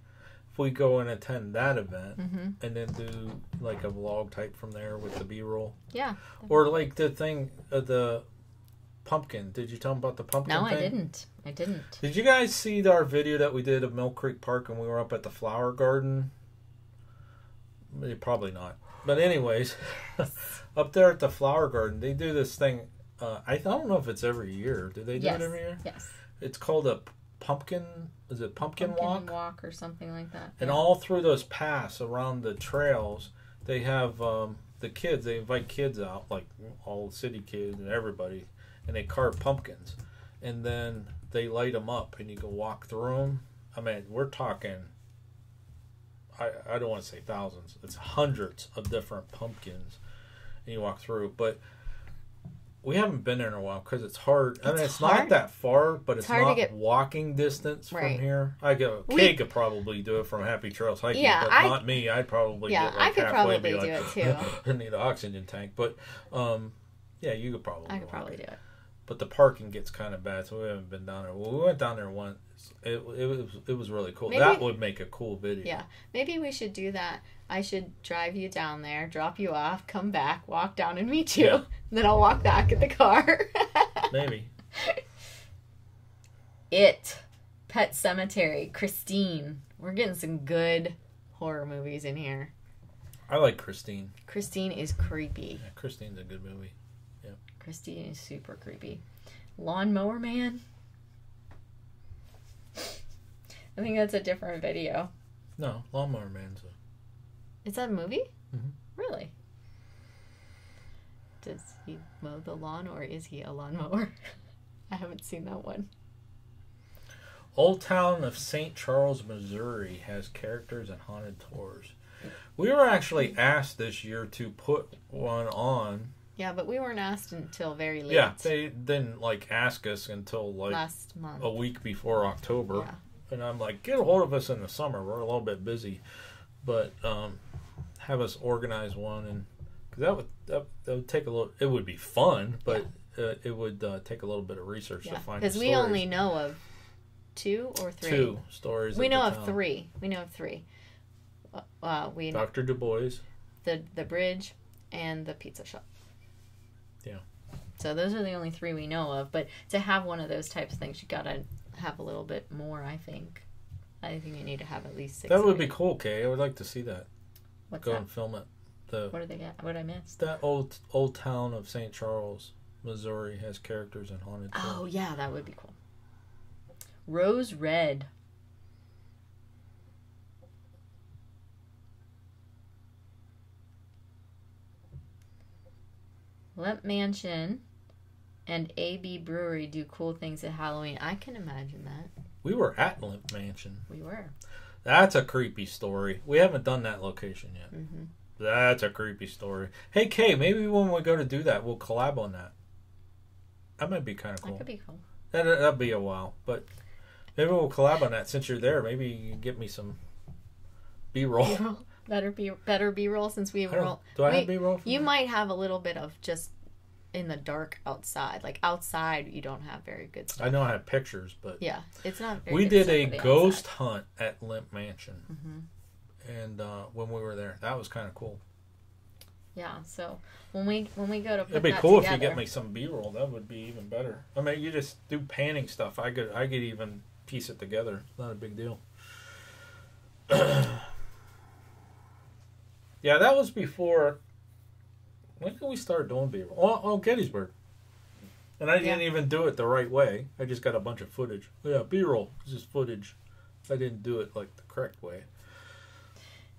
if we go and attend that event and then do like a vlog type from there with the B-roll. Yeah. Or like the thing, the pumpkin. Did you tell them about the pumpkin No, thing? I didn't. Did you guys see our video that we did of Mill Creek Park when we were up at the flower garden? Probably not. But anyways, up there at the flower garden, they do this thing. I don't know if it's every year. Do they do it every year? Yes. It's called a pumpkin. Is it pumpkin walk? Pumpkin walk or something like that. And all through those paths around the trails, they have the kids. They invite kids out, like all the city kids and everybody, and they carve pumpkins, and then they light them up, and you can walk through them. I mean, we're talking. I don't want to say thousands. It's hundreds of different pumpkins, and you walk through. But We haven't been there in a while because it's hard. I mean, it's hard. not that far, but it's hard to not get- walking distance Right. from here. Kay could probably do it from Happy Trails hiking, Yeah, but not me. I'd probably Yeah, get like I could halfway and probably be do like, it too. I need an oxygen tank. But yeah, you could probably. I could walk probably it. do it. But the parking gets kind of bad, so we haven't been down there. Well, we went down there once. It was really cool. Maybe- That would make a cool video. Yeah, maybe we should do that. I should drive you down there, drop you off, come back, walk down and meet you. Yeah. Then I'll walk back in the car. Maybe. It. Pet Cemetery. Christine. We're getting some good horror movies in here. I like Christine. Christine is creepy. Yeah, Christine's a good movie. Christine is super creepy. Lawnmower Man. I think that's a different video. No, Lawnmower Man's Is that a movie? Mhm. Really? Does he mow the lawn or is he a lawnmower? I haven't seen that one. Old Town of St. Charles, Missouri has characters and haunted tours. We were actually asked this year to put one on. Yeah, but we weren't asked until very late. Yeah, they didn't ask us until last month. a week before October. Yeah. And I'm like, get a hold of us in the summer. We're a little bit busy, but have us organize one, and because that would take a little. It would be fun, but it would take a little bit of research to find. Because we only know of 2 or 3. 2 stories. We know of town. 3. We know of 3. We Dr. Du Bois. the bridge and the pizza shop. Yeah. So those are the only 3 we know of. But to have one of those types of things, you gotta have a little bit more. I think you need to have at least 6. That would be cool, Kay. I would like to see that. What's Go that? and film it. What did they get? What I missed? That old town of St. Charles, Missouri has characters and haunted tours. Oh yeah, that would be cool. Rose Red. Lemp Mansion and AB Brewery do cool things at Halloween. I can imagine that. We were at Limp Mansion. We were. That's a creepy story. We haven't done that location yet. Mm-hmm. That's a creepy story. Hey, Kay, maybe when we go to do that, we'll collab on that. That might be kind of cool. That could be cool. That'd be a while, but maybe we'll collab on that since you're there. Maybe you can get me some B-roll. B-roll. Better B-roll since we roll. Do I have B-roll? You might have a little bit of just in the dark outside. Like outside, you don't have very good stuff. I know I have pictures, but Yeah, it's not very we good did stuff a for the ghost outside. hunt at Limp Mansion, and when we were there, that was kind of cool. Yeah, so when we go to put It'd be that cool together, if you get me some B-roll. That would be even better. I mean, you just do panning stuff. I could even piece it together. It's not a big deal. Yeah, that was before. When did we start doing B-roll? Oh, Gettysburg. And I didn't even do it the right way. I just got a bunch of footage. Yeah, B-roll. It's just footage. I didn't do it like the correct way.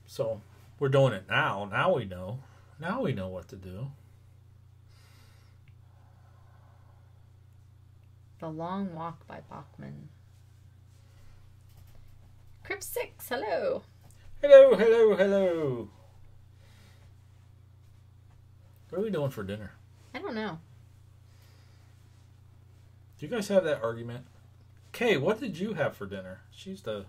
So we're doing it now. Now we know. Now we know what to do. The Long Walk by Bachman. Crypt 6, hello. Hello, hello, hello. What are we doing for dinner? I don't know. Do you guys have that argument? Kay, what did you have for dinner? She's the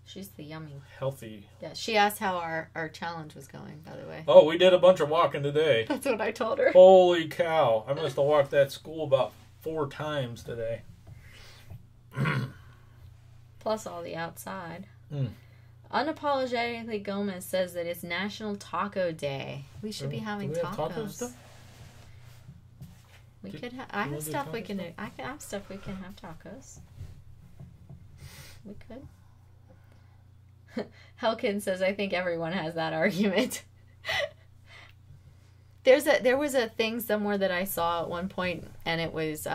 She's the yummy. healthy. Yeah, she asked how our challenge was going, by the way. Oh, we did a bunch of walking today. That's what I told her. Holy cow. I must have walked that school about 4 times today. Plus all the outside. Mm. Unapologetically Gomez says that it's National Taco Day. We should be having Do we have tacos. tacos still? We Do- could have. do I you have wanna do stuff we tacos can. still? I can have stuff we can have tacos. We could. Helkin says, "I think everyone has that argument." There was a thing somewhere that I saw at one point, and it was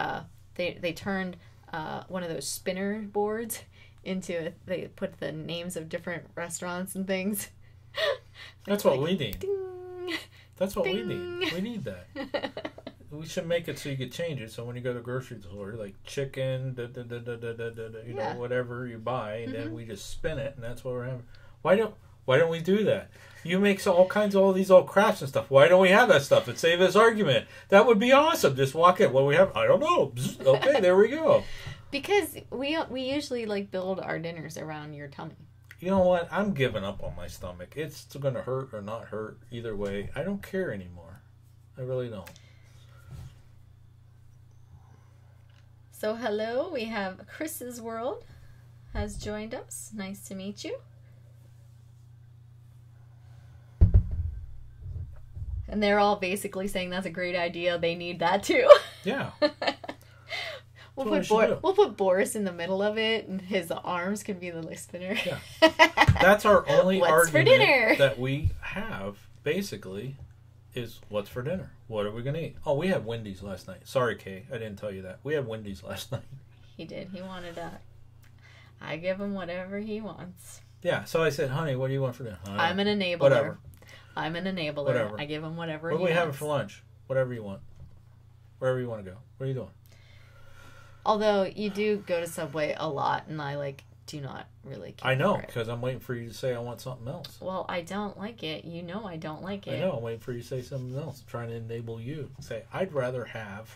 they turned one of those spinner boards into they put the names of different restaurants and things. That's what we need. Ding. That's what we Ding. need. We need that. We should make it so you could change it. So when you go to the grocery store, like chicken, you know, whatever you buy, and then we just spin it, and that's what we're having. Why don't we do that? You make all kinds of all these old crafts and stuff. Why don't we have that stuff and save this argument? That would be awesome. Just walk in. Well, we have. I don't know. Okay, there we go. Because we usually like build our dinners around your tummy. You know what? I'm giving up on my stomach. It's going to hurt or not hurt either way. I don't care anymore. I really don't. So hello, we have Chris's World has joined us. Nice to meet you. And they're all basically saying that's a great idea. They need that too. Yeah. We'll put Boris in the middle of it, and his arms can be the listener. Yeah. That's our only What's for argument dinner? that we have, basically, is what's for dinner? What are we going to eat? Oh, we had Wendy's last night. Sorry, Kay. I didn't tell you that. We had Wendy's last night. He did. He wanted that. I give him whatever he wants. Yeah, so I said, honey, what do you want for dinner? I'm an enabler. Whatever. I'm an enabler. Whatever. I give him whatever What he are we wants. having for lunch? Whatever you want. Wherever you want to go. What are you doing? Although you do go to Subway a lot, and I do not really care. I know, for it. because I'm waiting for you to say I want something else. Well, I don't like it. You know I don't like it. I know, I'm waiting for you to say something else. I'm trying to enable you. Say, I'd rather have.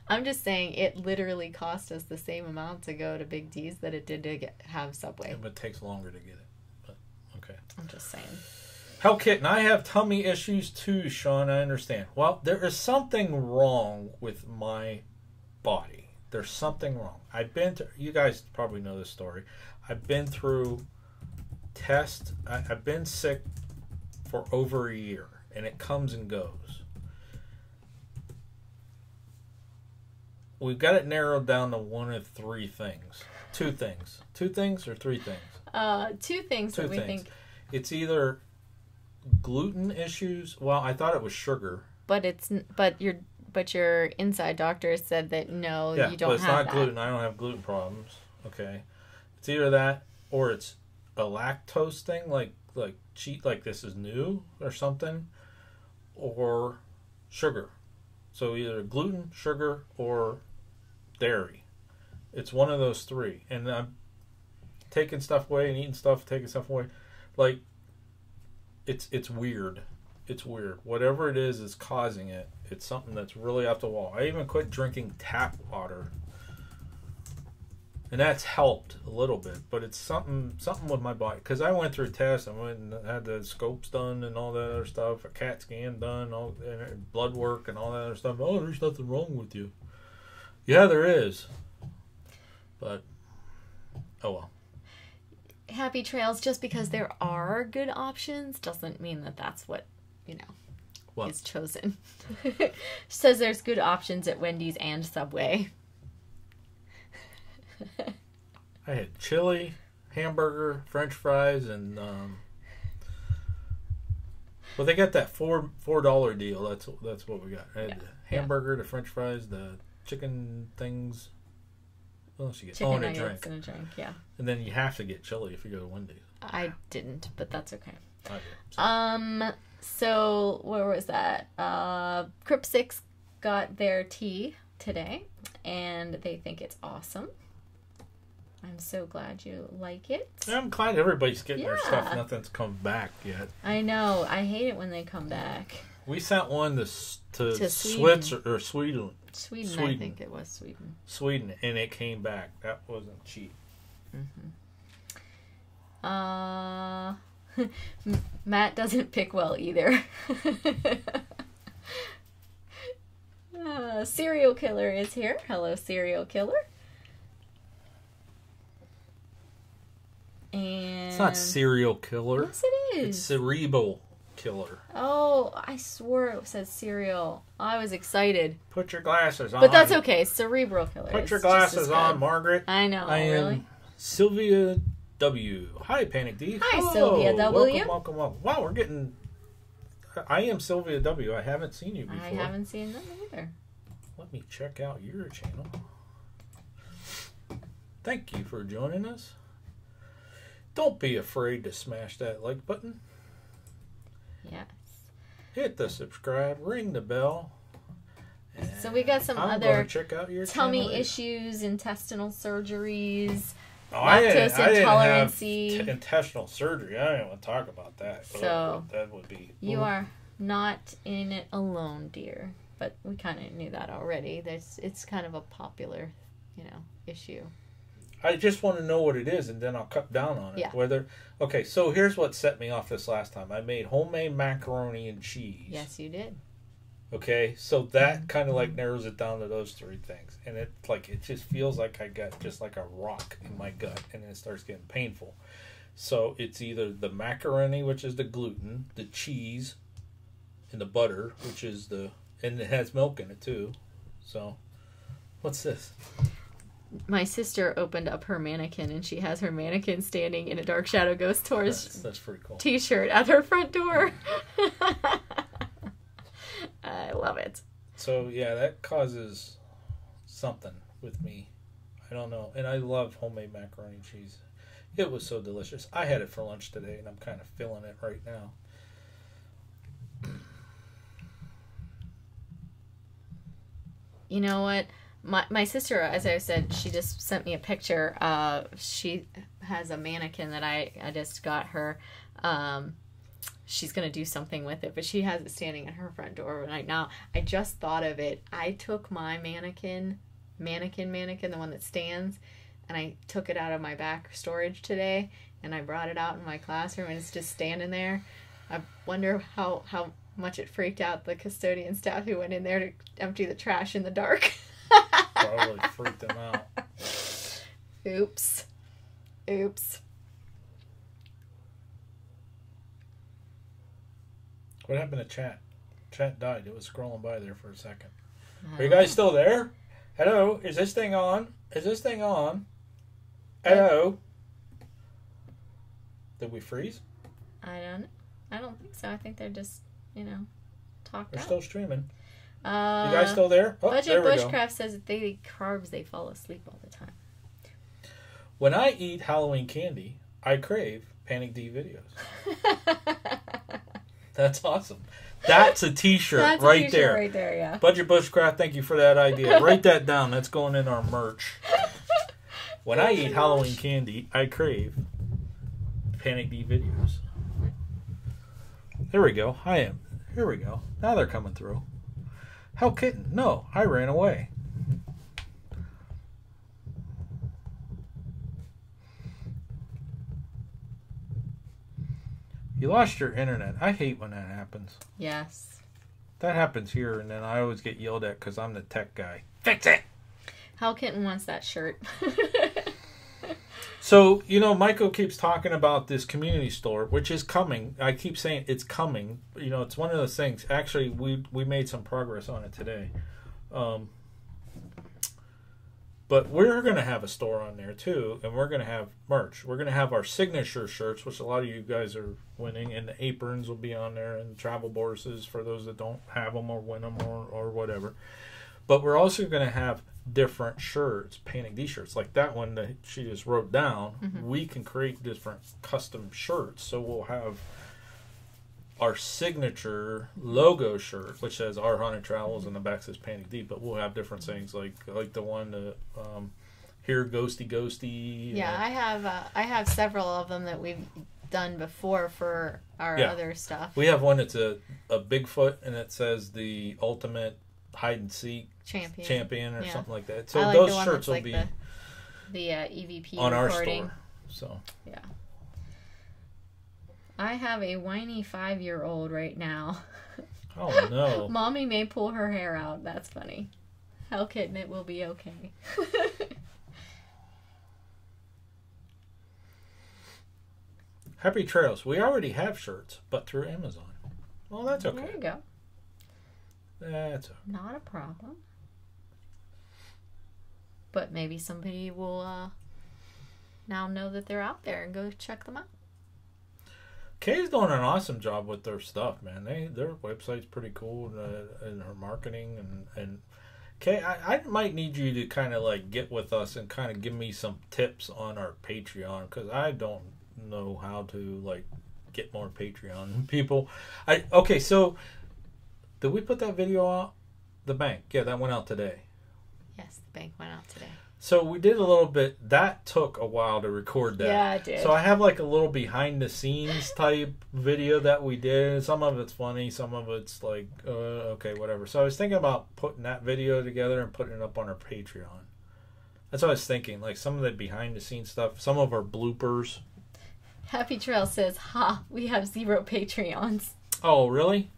I'm just saying it literally cost us the same amount to go to Big D's that it did to have Subway. But it takes longer to get it. But okay. I'm just saying. Hell, Kitten, I have tummy issues too, Sean. I understand. Well, there is something wrong with my body. There's something wrong. You guys probably know this story. I've been through tests. I've been sick for over a year, and it comes and goes. We've got it narrowed down to one of three things. Two things. Two things or three things? Two things that we think. It's either gluten issues. Well, I thought it was sugar. But your inside doctor said that no, you don't have that. But it's not gluten. I don't have gluten problems. Okay. It's either that or it's a lactose thing, like this is new or something, or sugar. So either gluten, sugar, or dairy. It's one of those three. And I'm taking stuff away and eating stuff, taking stuff away. Like, it's weird. It's weird. Whatever it is causing it. It's something that's really off the wall. I even quit drinking tap water. And that's helped a little bit. But it's something with my body. Because I went through tests. I went and had the scopes done and all that other stuff. A CAT scan done. And blood work and all that other stuff. Oh, there's nothing wrong with you. Yeah, there is. But, oh well. Happy trails. Just because there are good options doesn't mean that that's what, is chosen. Says there's good options at Wendy's and Subway. I had chili, hamburger, French fries, and well, they got that $4 deal. That's what we got. I had the hamburger, the French fries, the chicken things. What else you get? Chicken and a nuggets drink. and a drink. Yeah. And then you have to get chili if you go to Wendy's. I didn't, but that's okay. I did. So where was that? Crip 6 got their tea today, and they think it's awesome. I'm so glad you like it. I'm glad everybody's getting their stuff. Nothing's come back yet. I know. I hate it when they come back. We sent one to Sweden. Switzerland or Sweden. Sweden, I think it was Sweden. Sweden, and it came back. That wasn't cheap. Matt doesn't pick well either. Serial Killer is here. Hello, Serial Killer. And It's not Serial Killer. Yes, it is. It's Cerebral Killer. Oh, I swore it said cereal. I was excited. Put your glasses on. But that's okay. Cerebral Killer. Put your glasses on, Margaret. I know. I am really? Sylvia W. Hi, Panic D. Hi, Hello. Sylvia W. Welcome. Wow, we're getting... I am Sylvia W. I haven't seen you before. I haven't seen them either. Let me check out your channel. Thank you for joining us. Don't be afraid to smash that like button. Yes. Hit the subscribe, ring the bell. So we got some I'm other gonna check out your tummy channel. issues, intestinal surgeries, lactose intolerance. Intestinal surgery. I don't even want to talk about that. So that would be. You are not in it alone, dear. But we kind of knew that already. It's kind of a popular, issue. I just want to know what it is, and then I'll cut down on it. Yeah. Okay, so here's what set me off this last time. I made homemade macaroni and cheese. Yes, you did. Okay, so that kind of like narrows it down to those three things, and it just feels like I got just like a rock in my gut, and then it starts getting painful. So it's either the macaroni, which is the gluten, the cheese, and the butter, which is and it has milk in it too. So, what's this? My sister opened up her mannequin, and she has her mannequin standing in a Dark Shadow Ghost Tours that's pretty cool. T-shirt at her front door. I love it. So yeah, that causes something with me. I don't know, and I love homemade macaroni and cheese. It was so delicious. I had it for lunch today, and I'm kind of feeling it right now. You know what? My sister, as I said, she just sent me a picture. She has a mannequin that I just got her. She's going to do something with it, but she has it standing in her front door right now. I just thought of it. I took my mannequin, the one that stands, and I took it out of my back storage today, and I brought it out in my classroom, and it's just standing there. I wonder how much it freaked out the custodian staff who went in there to empty the trash in the dark. Probably freaked them out. Oops. What happened to chat? Chat died. It was scrolling by there for a second. Are you guys still there? Hello? Is this thing on? Hello? Did we freeze? I don't think so. I think they're just, talked They're out. still streaming. You guys still there? Oh, Budget there we Bushcraft says if they eat carbs, they fall asleep all the time. When I eat Halloween candy, I crave Panic D videos. That's awesome. That's a t-shirt. That's right a t-shirt there. right there, yeah. Budget Bushcraft, thank you for that idea. Write that down. That's going in our merch. When I eat Halloween candy, I crave Panic D videos. There we go. Here we go. Now they're coming through. Hell kitten. No, I ran away. You lost your internet. I hate when that happens. Yes. That happens here, and then I always get yelled at because I'm the tech guy. Fix it! Hell Kitten wants that shirt. So, Michael keeps talking about this community store, which is coming. I keep saying it's coming. It's one of those things. Actually, we made some progress on it today. But we're going to have a store on there, too, and we're going to have merch. We're going to have our signature shirts, which a lot of you guys are winning, and the aprons will be on there, and the travel bourses for those that don't have them or win them or whatever. But we're also going to have different shirts, Panic D shirts, like that one that she just wrote down. Mm-hmm. We can create different custom shirts, so we'll have our signature logo shirt, which says Our Haunted Travels, and the back says Panic D. But we'll have different things like the one that here ghosty. Yeah, I have several of them that we've done before for our other stuff. We have one that's a Bigfoot, and it says the ultimate hide and seek champion or something like that. So like those shirts will be the EVP on recording. Our store. So yeah, I have a whiny 5-year-old right now. Oh no! Mommy may pull her hair out. That's funny. Hell Kitten, it will be okay. Happy Trails. We already have shirts, but through Amazon. Well, that's okay. There you go. That's okay. Not a problem. But maybe somebody will now know that they're out there and go check them out. Kay's doing an awesome job with their stuff, man. Their website's pretty cool, and her marketing and Kay, I might need you to kind of like get with us and kind of give me some tips on our Patreon, because I don't know how to like get more Patreon people. Okay, so did we put that video out? The bank, yeah, that went out today. Yes, the bank went out today. So we did a little bit. That took a while to record that. Yeah, it did. So I have like a little behind the scenes type video that we did. Some of it's funny, some of it's like, okay, whatever. So I was thinking about putting that video together and putting it up on our Patreon. That's what I was thinking. Like some of the behind the scenes stuff, some of our bloopers. Happy Trail says, "Ha, we have 0 Patreons." Oh, really?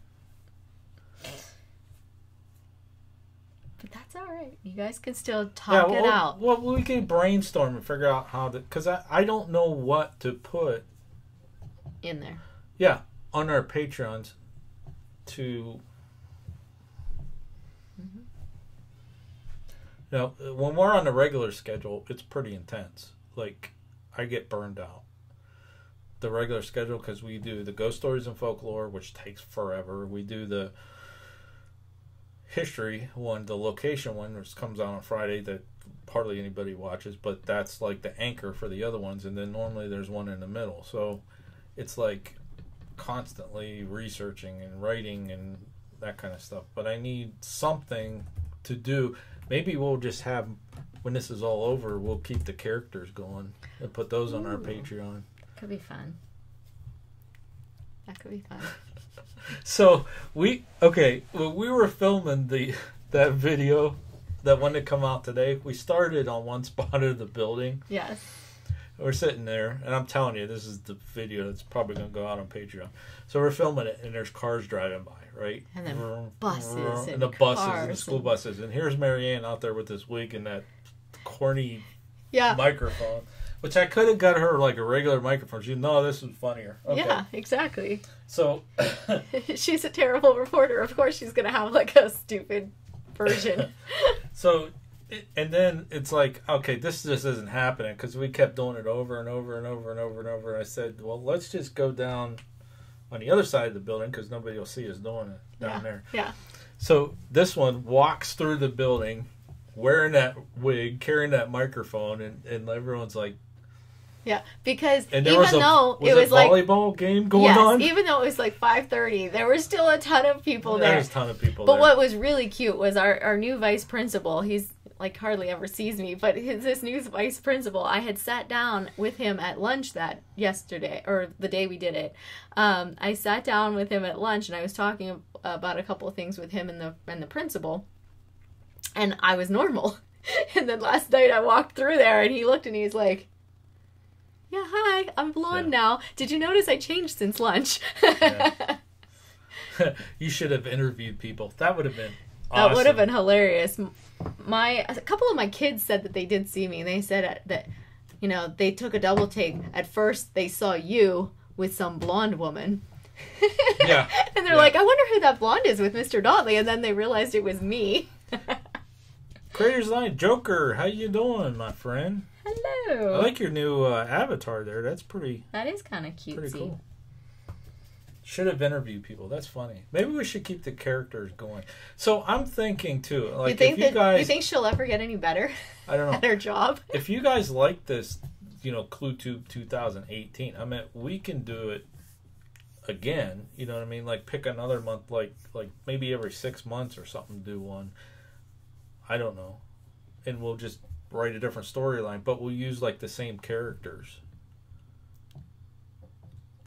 But that's all right. You guys can still talk it out. Well, we can brainstorm and figure out how to... Because I don't know what to put... In there. Yeah, on our Patreons to... Mm-hmm. You know, when we're on the regular schedule, it's pretty intense. Like, I get burned out. The regular schedule, because we do the ghost stories and folklore, which takes forever. We do the history one, the location one, which comes out on Friday that hardly anybody watches, but that's like the anchor for the other ones. And then normally there's one in the middle. So it's like constantly researching and writing and that kind of stuff. But I need something to do. Maybe we'll just have, when this is all over, we'll keep the characters going and put those on our Patreon. Could be fun. That could be fun. So when we were filming that video, that one that come out today, we started on one spot of the building. Yes. We're sitting there, and I'm telling you, this is the video that's probably going to go out on Patreon. So we're filming it, and there's cars driving by, right? And then buses and the buses cars and the school buses. And here's Marianne out there with this wig and that corny microphone. Which I could have got her like a regular microphone. She no, this is funnier. Okay. Yeah, exactly. So she's a terrible reporter. Of course she's going to have like a stupid version. So, and then it's like, okay, this just isn't happening because we kept doing it over and over and over and over and over. And I said, well, let's just go down on the other side of the building because nobody will see us doing it down there. Yeah. So this one walks through the building wearing that wig, carrying that microphone, and everyone's like, yeah, because and even though it was like volleyball game going on, even though it was like 5:30, there was still a ton of people there. There was a ton of people but there. What was really cute was our new vice principal. He's like hardly ever sees me, but this new vice principal, I had sat down with him at lunch that yesterday, or the day we did it. I sat down with him at lunch, and I was talking about a couple of things with him and the principal, and I was normal. And then last night I walked through there, and he looked, and he's like, yeah, hi, I'm blonde now. Did you notice I changed since lunch? You should have interviewed people. That would have been awesome. That would have been hilarious. A couple of my kids said that they did see me. They said that, they took a double take. At first, they saw you with some blonde woman. Yeah. And they're like, I wonder who that blonde is with Mr. Donnelly. And then they realized it was me. Creators Line Joker, how you doing, my friend? Hello. I like your new avatar there. That's pretty. That is kind of cutesy. Pretty cool. Should have interviewed people. That's funny. Maybe we should keep the characters going. So I'm thinking too. Like, you think she'll ever get any better? I don't know. At her job. If you guys like this, ClueTube 2018. I mean, we can do it again. You know what I mean? Like pick another month, like maybe every 6 months or something. Do one. I don't know, and we'll just write a different storyline, but we'll use like the same characters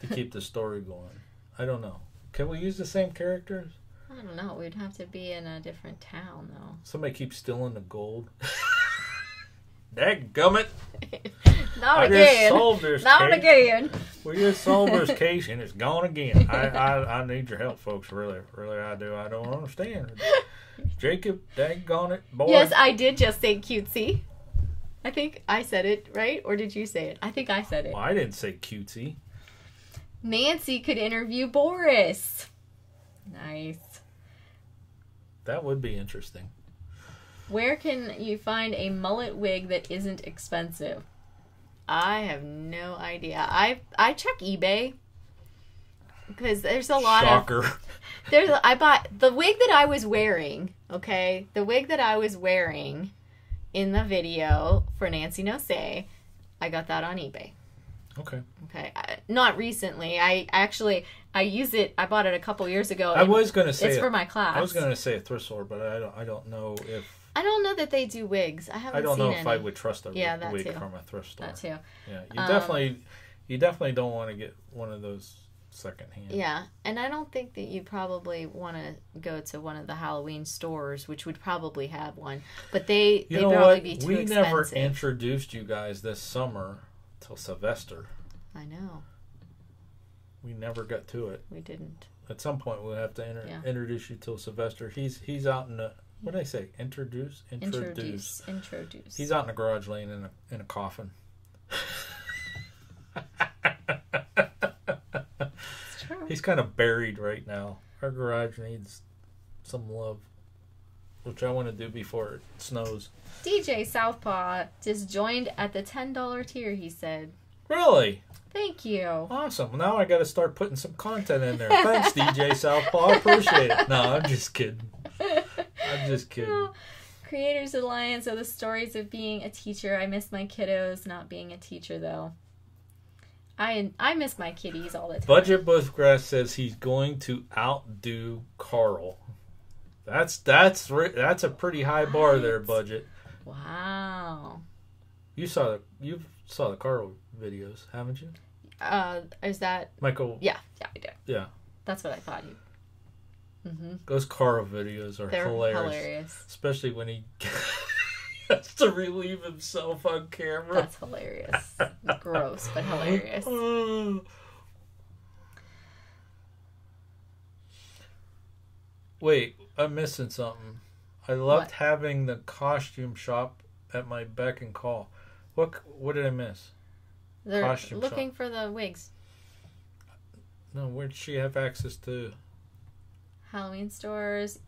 to keep the story going. I don't know. Can we use the same characters? I don't know. We'd have to be in a different town, though. Somebody keeps stealing the gold. Dadgummit. Not again. Not again. We just solved this case and it's gone again. I need your help, folks. Really, really, I do. I don't understand. Jacob, daggone it, boy. Yes, I did just say cutesy. I think I said it, right? Or did you say it? I think I said it. Well, I didn't say cutesy. Nancy could interview Boris. Nice. That would be interesting. Where can you find a mullet wig that isn't expensive? I have no idea. I check eBay because there's a lot Shocker. I bought the wig that I was wearing. Okay, the wig that I was wearing in the video for Nancy No Say, I got that on eBay. Okay. Not recently. I use it. I bought it a couple years ago. I was going to say it's for my class. I was going to say a thrift store, but I don't know if I don't know that they do wigs. I haven't I don't seen know if any. I would trust a that wig too. from a thrift store. That too. Yeah, you definitely don't want to get one of those secondhand. Yeah, and I don't think that you probably want to go to one of the Halloween stores, which would probably have one. But they probably be too we expensive. never introduced you guys this summer till Sylvester. I know. We never got to it. We didn't. At some point, we'll have to introduce you till Sylvester. He's out in the, what did I say? Introduce. He's out in the garage laying in a coffin. It's true. He's kind of buried right now. Our garage needs some love, which I want to do before it snows. DJ Southpaw just joined at the $10 tier, he said. Really? Thank you. Awesome. Now I got to start putting some content in there. Thanks, DJ Southpaw. I appreciate it. No, I'm just kidding. Creators Alliance are the stories of being a teacher. I miss my kiddos not being a teacher, though. I miss my kiddies all the time. Budget Bushgrass says he's going to outdo Carl. That's a pretty high bar there, Budget. Wow. You saw the Carl videos, haven't you? Is that Michael? Yeah, I do. Yeah. That's what I thought. Those Carl videos are They're hilarious. Especially when he has to relieve himself on camera. That's hilarious. Gross, but hilarious. Wait, I'm missing something. I loved having the costume shop at my beck and call. What did I miss? They're Costume looking shop. for the wigs. No, where'd she have access to? Halloween stores.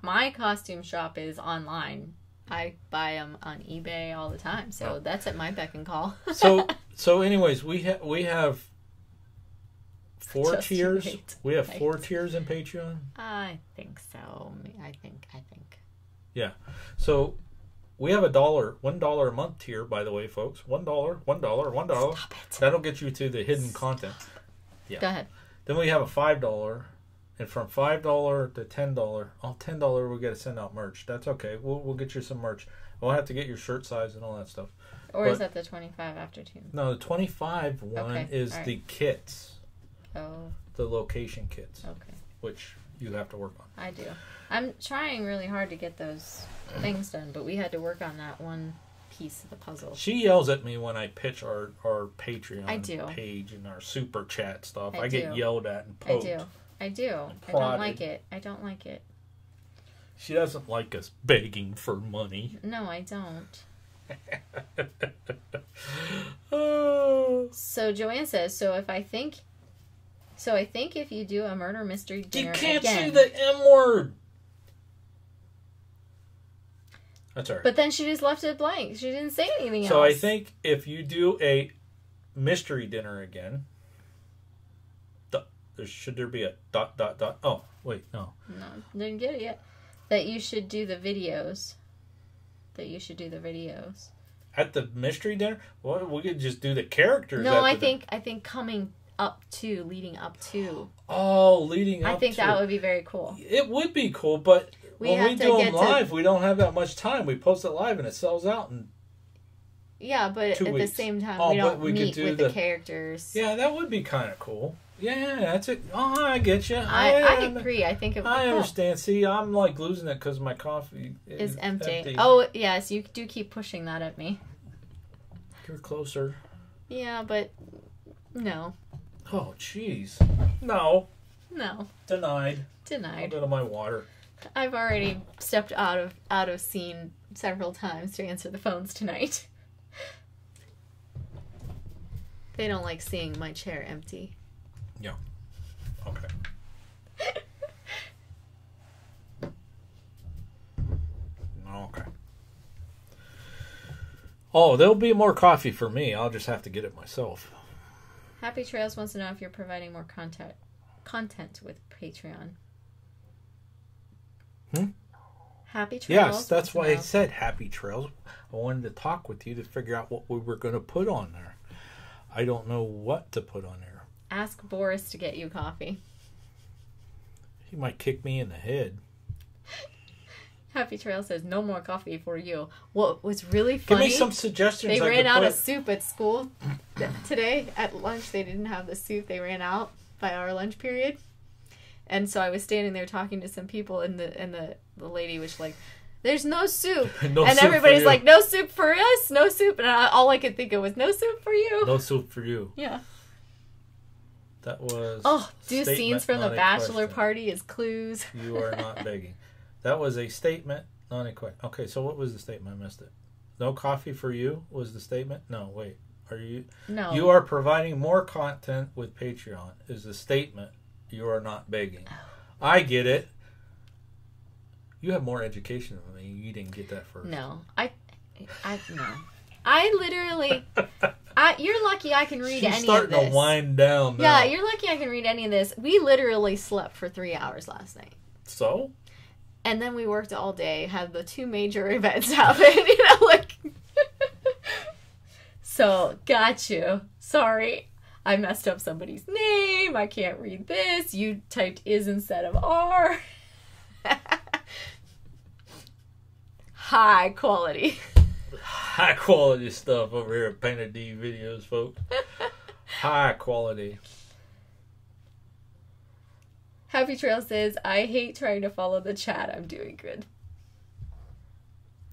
My costume shop is online. I buy them on eBay all the time, so that's at my beck and call. So anyways, we have 4 Just tiers. wait. We have 4 tiers in Patreon. I think so. I think. Yeah. So we have $1 a month tier, by the way, folks. $1. Stop it. That'll get you to the hidden content. Yeah. Go ahead. Then we have a $5, and from $5 to $10. Oh, $10 we got to send out merch. That's okay. We'll get you some merch. We'll have to get your shirt size and all that stuff. Or is that the 25 after 2? No, the 25 one is all right. the kits. Oh. The location kits. Okay. Which you have to work on. I do. I'm trying really hard to get those things done, but we had to work on that one piece of the puzzle. She yells at me when I pitch our Patreon page and our super chat stuff. I get yelled at and poked. I do. I don't like it. She doesn't like us begging for money. No, I don't. Oh. So Joanne says, I think if you do a murder mystery dinner You can't again, say the M word. That's all right. But then she just left it blank. She didn't say anything else. So I think if you do a mystery dinner again, should there be a ... Oh, wait, no. No, didn't get it yet. That you should do the videos. At the mystery dinner? Well, we could just do the characters. No, I think leading up to. Oh, leading up to. I think that would be very cool. It would be cool, but when we do them live, we don't have that much time. We post it live and it sells out in Yeah, but 2 at weeks. the same time, Oh, we but don't we could meet do with the characters. Yeah, that would be kind of cool. Yeah, that's it. Oh, I get you. I agree. I think it would be cool. understand. See, I'm like losing it because my coffee is empty. Oh, yes, you do keep pushing that at me. You're closer. Yeah, but no. Oh, jeez. No. Denied. A bit of my water. I've already stepped out of scene several times to answer the phones tonight. They don't like seeing my chair empty. Yeah. Okay. Okay. Oh, there'll be more coffee for me. I'll just have to get it myself. Happy Trails wants to know if you're providing more content with Patreon. Happy Trails. Yes, that's why I said Happy Trails. I wanted to talk with you to figure out what we were going to put on there. I don't know what to put on there. Ask Boris to get you coffee. He might kick me in the head. Happy Trail says, no more coffee for you. What was really Give funny... me some suggestions. They I ran could out put... of soup at school today. At lunch, they didn't have the soup. They ran out by our lunch period. And so I was standing there talking to some people, and the lady was like, there's no soup. No and soup everybody's for you. like, no soup for us, no soup. And all I could think of was, no soup for you. No soup for you. Yeah. That was... Oh, do statement, scenes from the not a bachelor question. party as clues. You are not begging. That was a statement, not a question. Okay, so what was the statement? I missed it. No coffee for you was the statement? No, wait. Are you... No. You are providing more content with Patreon is the statement. You are not begging. I get it. You have more education than me. You didn't get that first. No. No. I literally... you're lucky I can read any of this. She's starting to wind down now. Yeah, you're lucky I can read any of this. We literally slept for 3 hours last night. So? And then we worked all day, had the 2 major events happen, like... So, got you. Sorry. I messed up somebody's name. I can't read this. You typed is instead of are. High quality. High quality stuff over here at Painted D Videos, folks. High quality. Happy Trail says, I hate trying to follow the chat. I'm doing good.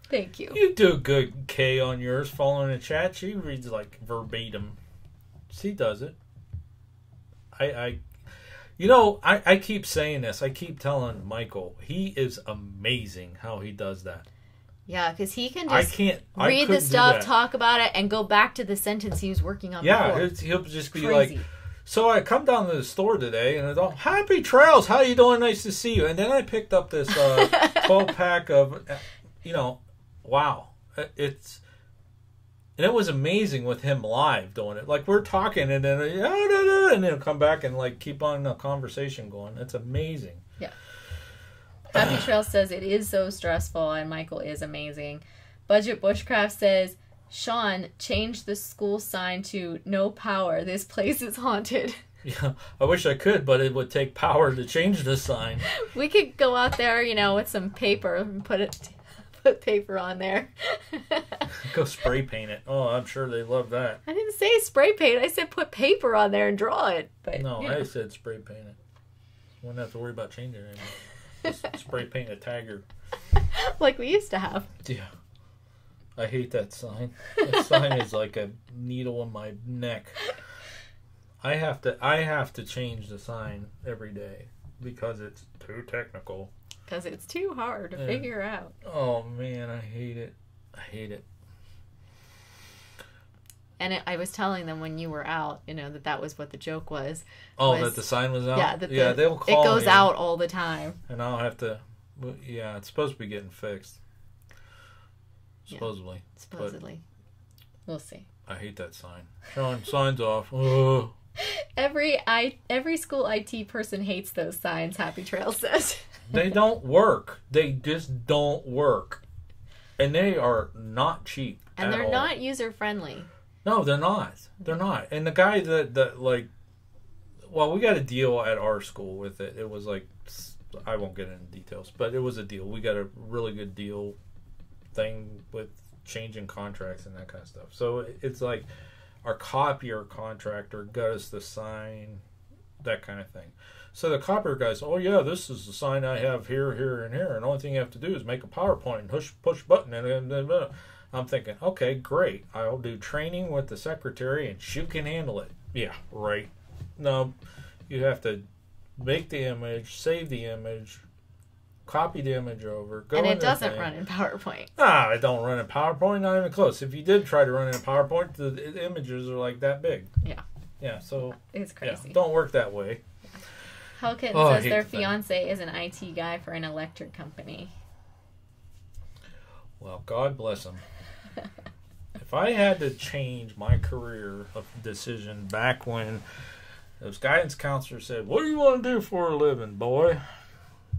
Thank you. You do good, Kay, on yours, following the chat. She reads like verbatim. She does it. I keep saying this. I keep telling Michael, he is amazing how he does that. Yeah, because he can just I read the stuff, talk about it, and go back to the sentence he was working on before. Yeah, he'll just be Crazy. like, so I come down to the store today, and it's all, Happy Trails, how you doing? Nice to see you. And then I picked up this 12-pack of, wow. And it was amazing with him live doing it. Like, we're talking, and then, and then come back and, like, keep on the conversation going. It's amazing. Yeah. Happy Trail says, it is so stressful, and Michael is amazing. Budget Bushcraft says, Sean, change the school sign to no power. This place is haunted. Yeah, I wish I could, but it would take power to change the sign. We could go out there, with some paper and put paper on there. Go spray paint it. Oh, I'm sure they love that. I didn't say spray paint. I said put paper on there and draw it. But no, I said spray paint it. Wouldn't have to worry about changing it anymore. Just spray paint a tiger. Like we used to have. Yeah. I hate that sign. That sign is like a needle in my neck. I have to change the sign every day because it's too technical. Because it's too hard to figure out. Oh, man, I hate it. I hate it. And I was telling them when you were out, that was what the joke was. Oh, that the sign was out? Yeah, they'll call it goes me, out all the time. And I'll have to... Yeah, it's supposed to be getting fixed. Supposedly. Yeah, supposedly. We'll see. I hate that sign. Sean, sign's off. Ugh. Every school IT person hates those signs, Happy Trail says. They don't work. They just don't work. And they are not cheap. And they're not user friendly. No, they're not. They're not. And the guy that we got a deal at our school with it. It was like, I won't get into details, but it was a deal. We got a really good deal thing with changing contracts and that kind of stuff. So it's like our copier contractor got us the sign, that kind of thing. So the copier guy says, oh yeah, this is the sign I have here, here, and here. And the only thing you have to do is make a PowerPoint and push button. And I'm thinking, okay, great. I'll do training with the secretary and she can handle it. Yeah, right. No, you have to make the image, save the image, copy the image over. And it doesn't run in PowerPoint. It don't run in PowerPoint, not even close. If you did try to run it in PowerPoint, the images are like that big. Yeah. Yeah, so... It's crazy. Yeah, don't work that way. Hellkitten says their fiance is an IT guy for an electric company. Well, God bless him. If I had to change my career decision back when those guidance counselors said, what do you want to do for a living, boy?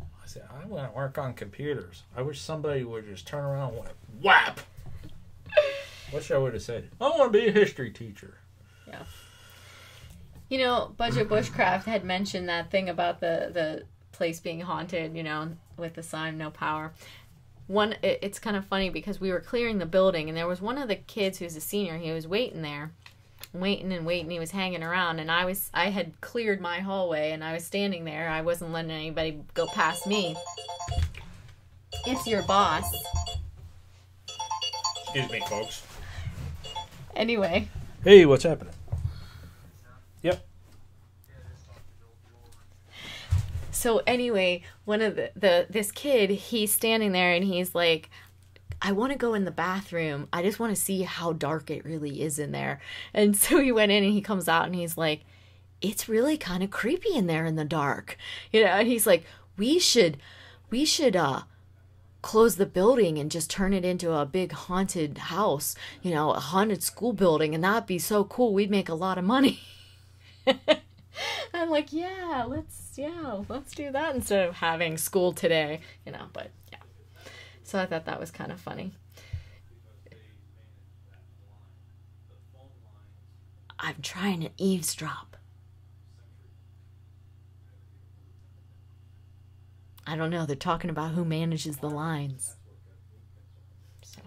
I said, I want to work on computers. I wish somebody would just turn around and went, whap! Wish I would have said, I want to be a history teacher. Yeah. Budget Bushcraft had mentioned that thing about the place being haunted, with the sign, no power. it's kind of funny because we were clearing the building and there was one of the kids who's a senior. He was waiting there, waiting and waiting. He was hanging around, and I had cleared my hallway and I was standing there. I wasn't letting anybody go past me. It's your boss. Excuse me, folks. Anyway. Hey, what's happening? Yep. So anyway, one of this kid, he's standing there and he's like, I want to go in the bathroom. I just want to see how dark it really is in there. And so he went in and he comes out and he's like, it's really kind of creepy in there in the dark. You know, and he's like, we should close the building and just turn it into a big haunted house, you know, a haunted school building, and that'd be so cool. We'd make a lot of money. I'm like, let's do that instead of having school today, you know, but yeah. So I thought that was kind of funny. I'm trying to eavesdrop. I don't know. They're talking about who manages the lines. So.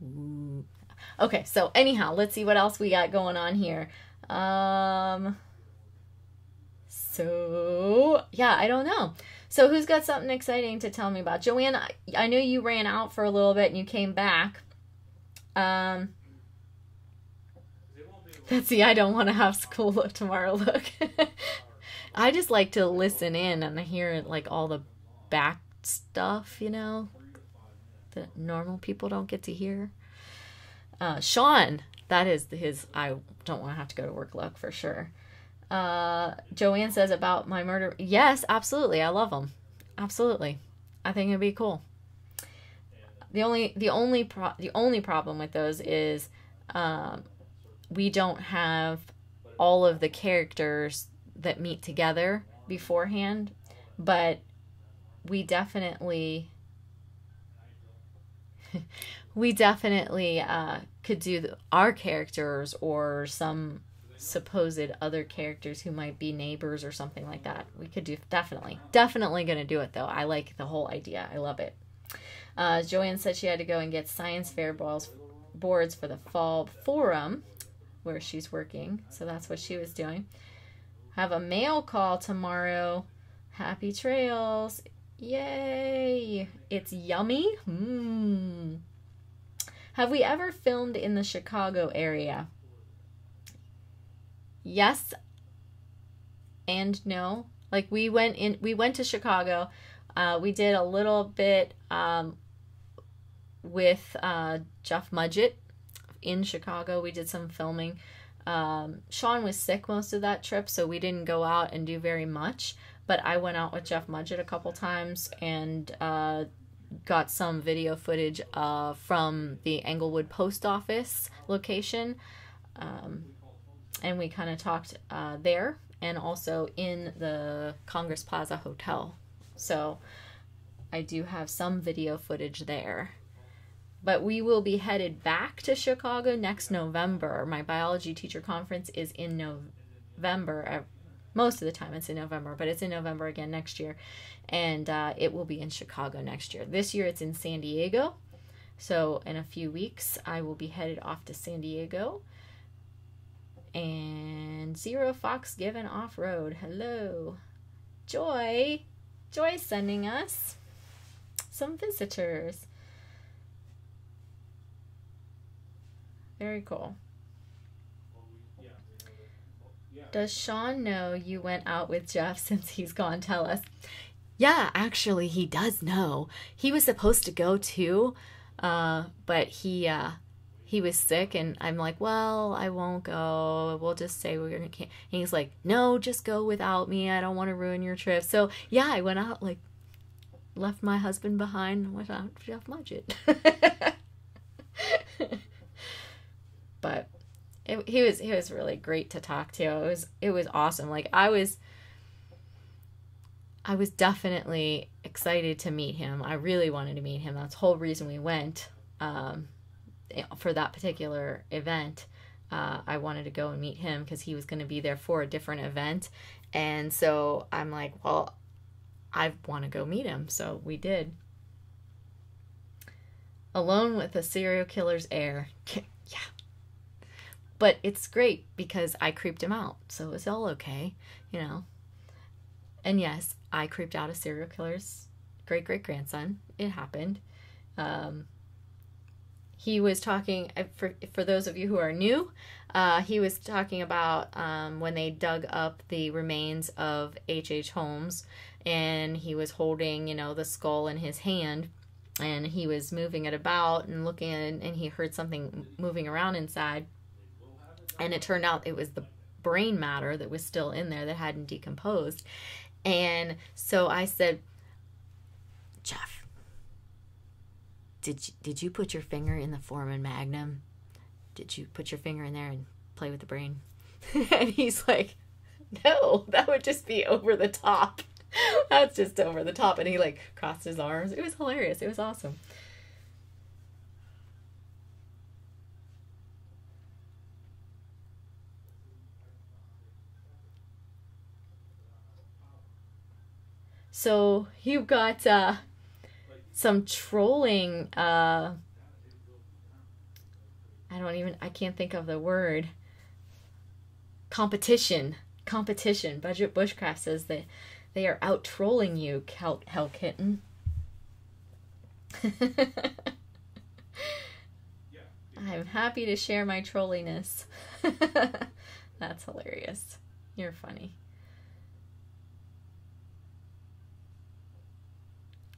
Ooh. Okay, so anyhow, let's see what else we got going on here. So, yeah, I don't know. So who's got something exciting to tell me about? Joanne, I know you ran out for a little bit and you came back. Let's see, I don't want to have school tomorrow, look. I just like to listen in and hear, like, all the back stuff, you know, that normal people don't get to hear. Sean, that is his, I don't want to have to go to work look for sure. Joanne says about my murder. Yes, absolutely. I love them. Absolutely. I think it'd be cool. The only problem with those is, we don't have all of the characters that meet together beforehand, but we definitely could do our characters or some supposed other characters who might be neighbors or something like that. We could do definitely gonna do it though. I like the whole idea. I love it. Joanne said she had to go and get science fair boards for the fall forum where she's working, so that's what she was doing. Have a mail call tomorrow. Happy trails. Yay. It's yummy. Have we ever filmed in the Chicago area? Yes and no. Like we went to Chicago. We did a little bit with Jeff Mudgett in Chicago. We did some filming. Sean was sick most of that trip, so we didn't go out and do very much. But I went out with Jeff Mudgett a couple times and got some video footage from the Englewood Post Office location. And we kind of talked there and also in the Congress Plaza Hotel. So I do have some video footage there. But we will be headed back to Chicago next November. My biology teacher conference is in November. Most of the time it's in November, but it's in November again next year. And it will be in Chicago next year. This year it's in San Diego. So in a few weeks, I will be headed off to San Diego. And Zero Fox Given Off-Road. Hello. Joy. Joy's sending us some visitors. Very cool. Does Sean know you went out with Jeff since he's gone? Tell us. Yeah, actually, he does know. He was supposed to go too, but he was sick, and I'm like, well, I won't go. We'll just say we're gonna. And he's like, no, just go without me. I don't want to ruin your trip. So yeah, I went out, like, left my husband behind without Jeff Mudgett. But he was really great to talk to. It was awesome. Like I was definitely excited to meet him. I really wanted to meet him. That's the whole reason we went for that particular event. I wanted to go and meet him because he was going to be there for a different event. And so I'm like, well, I want to go meet him. So we did. Alone with a serial killer's heir. Yeah. But it's great because I creeped him out. So it's all okay, you know. And yes, I creeped out a serial killer's great-great-grandson. It happened. He was talking, for those of you who are new, he was talking about when they dug up the remains of H.H. Holmes, and he was holding, you know, the skull in his hand, and he was moving it about and looking at it, and he heard something moving around inside, and it turned out it was the brain matter that was still in there that hadn't decomposed. And so I said, Jeff, did you put your finger in the Foreman Magnum? Did you put your finger in there and play with the brain? And he's like, no, that would just be over the top. That's just over the top. And he like crossed his arms. It was hilarious. It was awesome. So you've got some trolling, I can't think of the word. Competition. Budget Bushcraft says that they are out trolling you, Hell Kitten. I'm happy to share my trolliness. That's hilarious. You're funny.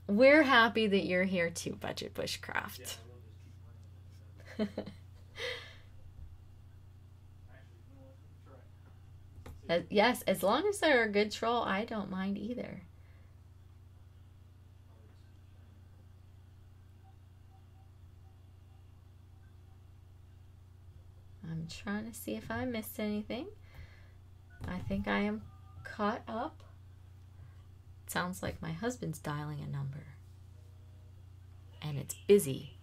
We're happy that you're here too, Budget Bushcraft. Yes, as long as they're a good troll, I don't mind either. I'm trying to see if I missed anything. I think I am caught up. Sounds like my husband's dialing a number. And it's busy.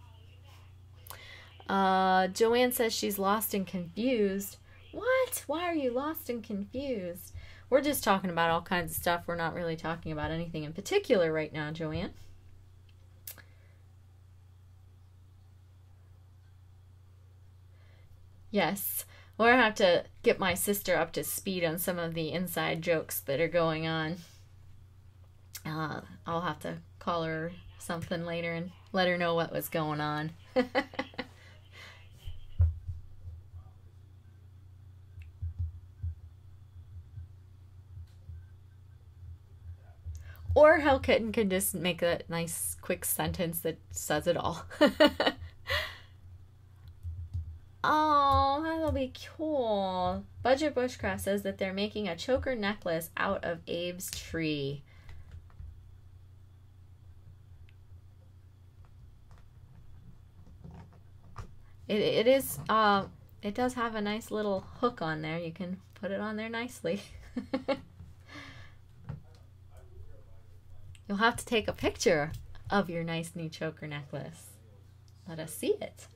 Joanne says she's lost and confused. What? Why are you lost and confused? We're just talking about all kinds of stuff. We're not really talking about anything in particular right now, Joanne. Yes. We're going to have to get my sister up to speed on some of the inside jokes that are going on. I'll have to call her something later and let her know what was going on. Or Hell Kitten could just make a nice quick sentence that says it all. Oh, that'll be cool. Budget Bushcraft says that they're making a choker necklace out of Abe's tree. It is, it does have a nice little hook on there. You can put it on there nicely. You'll have to take a picture of your nice new choker necklace. Let us see it.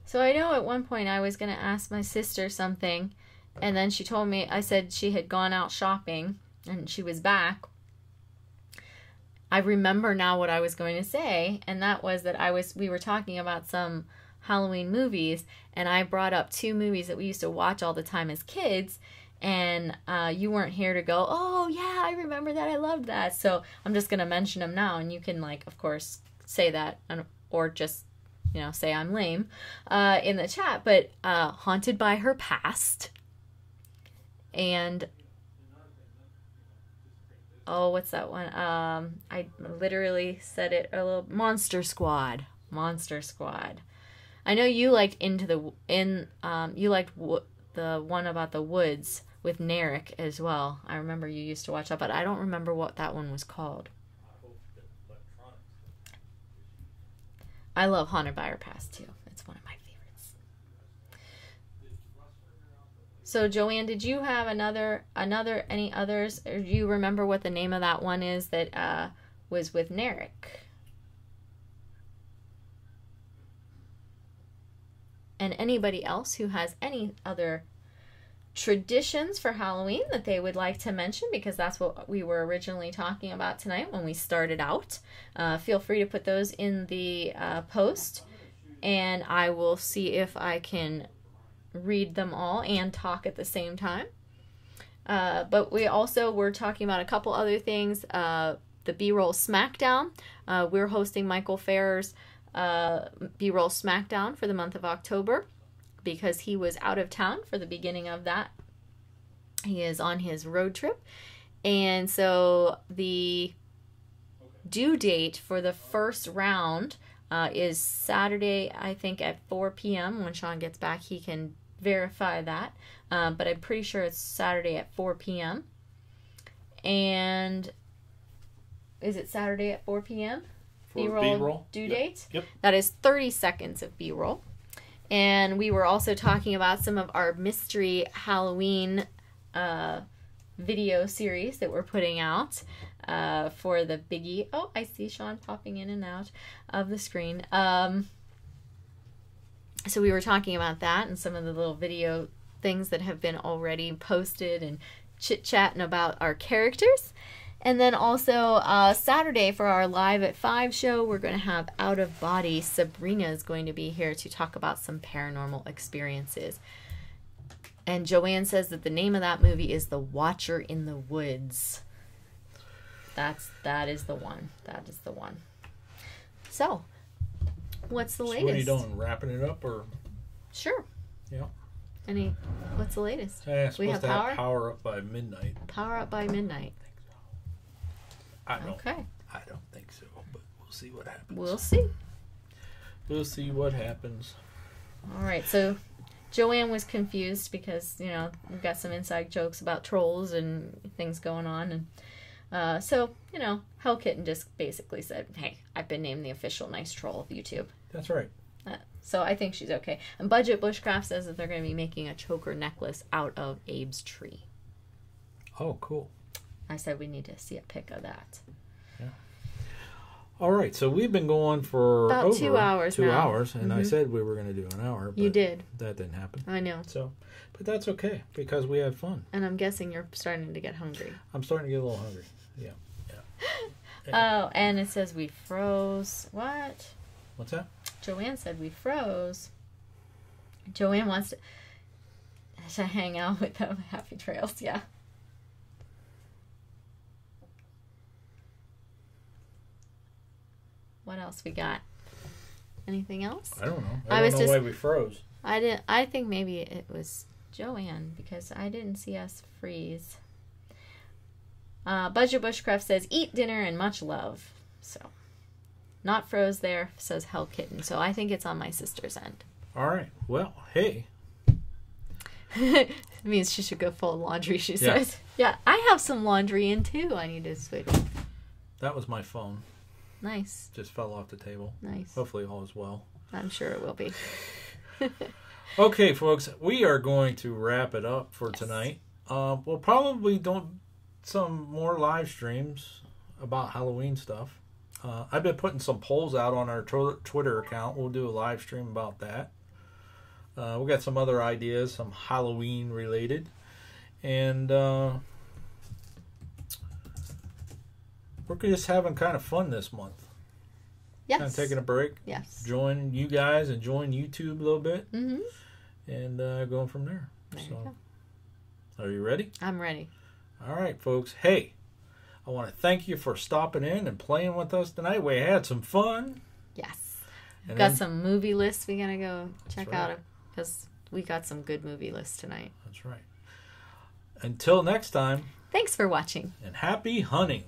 So I know at one point I was going to ask my sister something, and then she told me, I said she had gone out shopping and she was back. I remember now what I was going to say, and that was that we were talking about some Halloween movies, and I brought up two movies that we used to watch all the time as kids, and you weren't here to go, oh yeah, I remember that, I loved that. So I'm just going to mention them now, and you can, like, of course, say that, or just, you know, say I'm lame in the chat. But Haunted by Her Past, and oh, what's that one? I literally said it a little. Monster Squad. I know you liked you liked the one about the woods with Narek as well. I remember you used to watch that, but I don't remember what that one was called. I love Haunted by Her Past too. It's one of my favorites. So Joanne, did you have any others, or do you remember what the name of that one is that was with Narek? and anybody else who has any other traditions for Halloween that they would like to mention, because that's what we were originally talking about tonight when we started out. Feel free to put those in the post, and I will see if I can read them all and talk at the same time. But we also were talking about a couple other things. The B-Roll Smackdown. We're hosting Michael Farrer's B-Roll Smackdown for the month of October because he was out of town for the beginning of that. He is on his road trip. And so the due date for the first round is Saturday, I think, at 4 p.m. When Sean gets back, he can verify that. But I'm pretty sure it's Saturday at 4 p.m. And is it Saturday at 4 p.m.? B-roll due date? Yep. That is 30 seconds of B-roll. And we were also talking about some of our mystery Halloween video series that we're putting out for the Biggie. Oh, I see Sean popping in and out of the screen. So we were talking about that and some of the little video things that have been already posted and chit-chatting about our characters. And then also Saturday for our Live at 5 show, we're going to have Out of Body. Sabrina is going to be here to talk about some paranormal experiences. And Joanne says that the name of that movie is The Watcher in the Woods. That is the one. That is the one. So, what's the latest? So what are you doing? Wrapping it up or? Sure. Yeah. What's the latest? We have power up by midnight. Power up by midnight. I don't think so, but we'll see what happens. We'll see. We'll see what happens. All right, so Joanne was confused because, we've got some inside jokes about trolls and things going on. And so, Hell Kitten just basically said, hey, I've been named the official nice troll of YouTube. That's right. So I think she's okay. And Budget Bushcraft says that they're going to be making a choker necklace out of Abe's tree. Oh, cool. I said we need to see a pic of that. Yeah. All right, so we've been going for about over 2 hours 2 now. hours, and I said we were going to do an hour. But you did. That didn't happen. I know. So, but that's okay because we had fun. And I'm guessing you're starting to get hungry. I'm starting to get a little hungry. Yeah. Oh, and it says we froze. What? What's that? Joanne said we froze. Joanne wants to hang out with them. Happy trails, yeah. What else we got? Anything else? I don't know. I don't know why we froze. I think maybe it was Joanne because I didn't see us freeze. Budget Bushcraft says eat dinner and much love. So, not froze there, says Hell Kitten. So I think it's on my sister's end. All right. Well, hey. It means she should go fold laundry, she says. Yeah, I have some laundry in too. I need to switch. That was my phone. Nice. Just fell off the table. Nice. Hopefully all is well. I'm sure it will be. Okay, folks, we are going to wrap it up for tonight. We'll probably do some more live streams about Halloween stuff. I've been putting some polls out on our Twitter account. We'll do a live stream about that. We got some other ideas, some Halloween related. And we're just having kind of fun this month. Yes. Kind of taking a break. Yes. Join you guys and join YouTube a little bit. Mm-hmm. And going from there. There you go. Are you ready? I'm ready. All right, folks. Hey, I want to thank you for stopping in and playing with us tonight. We had some fun. Yes. And Got some movie lists we got to go check right. out because we got some good movie lists tonight. That's right. Until next time. Thanks for watching. And happy hunting.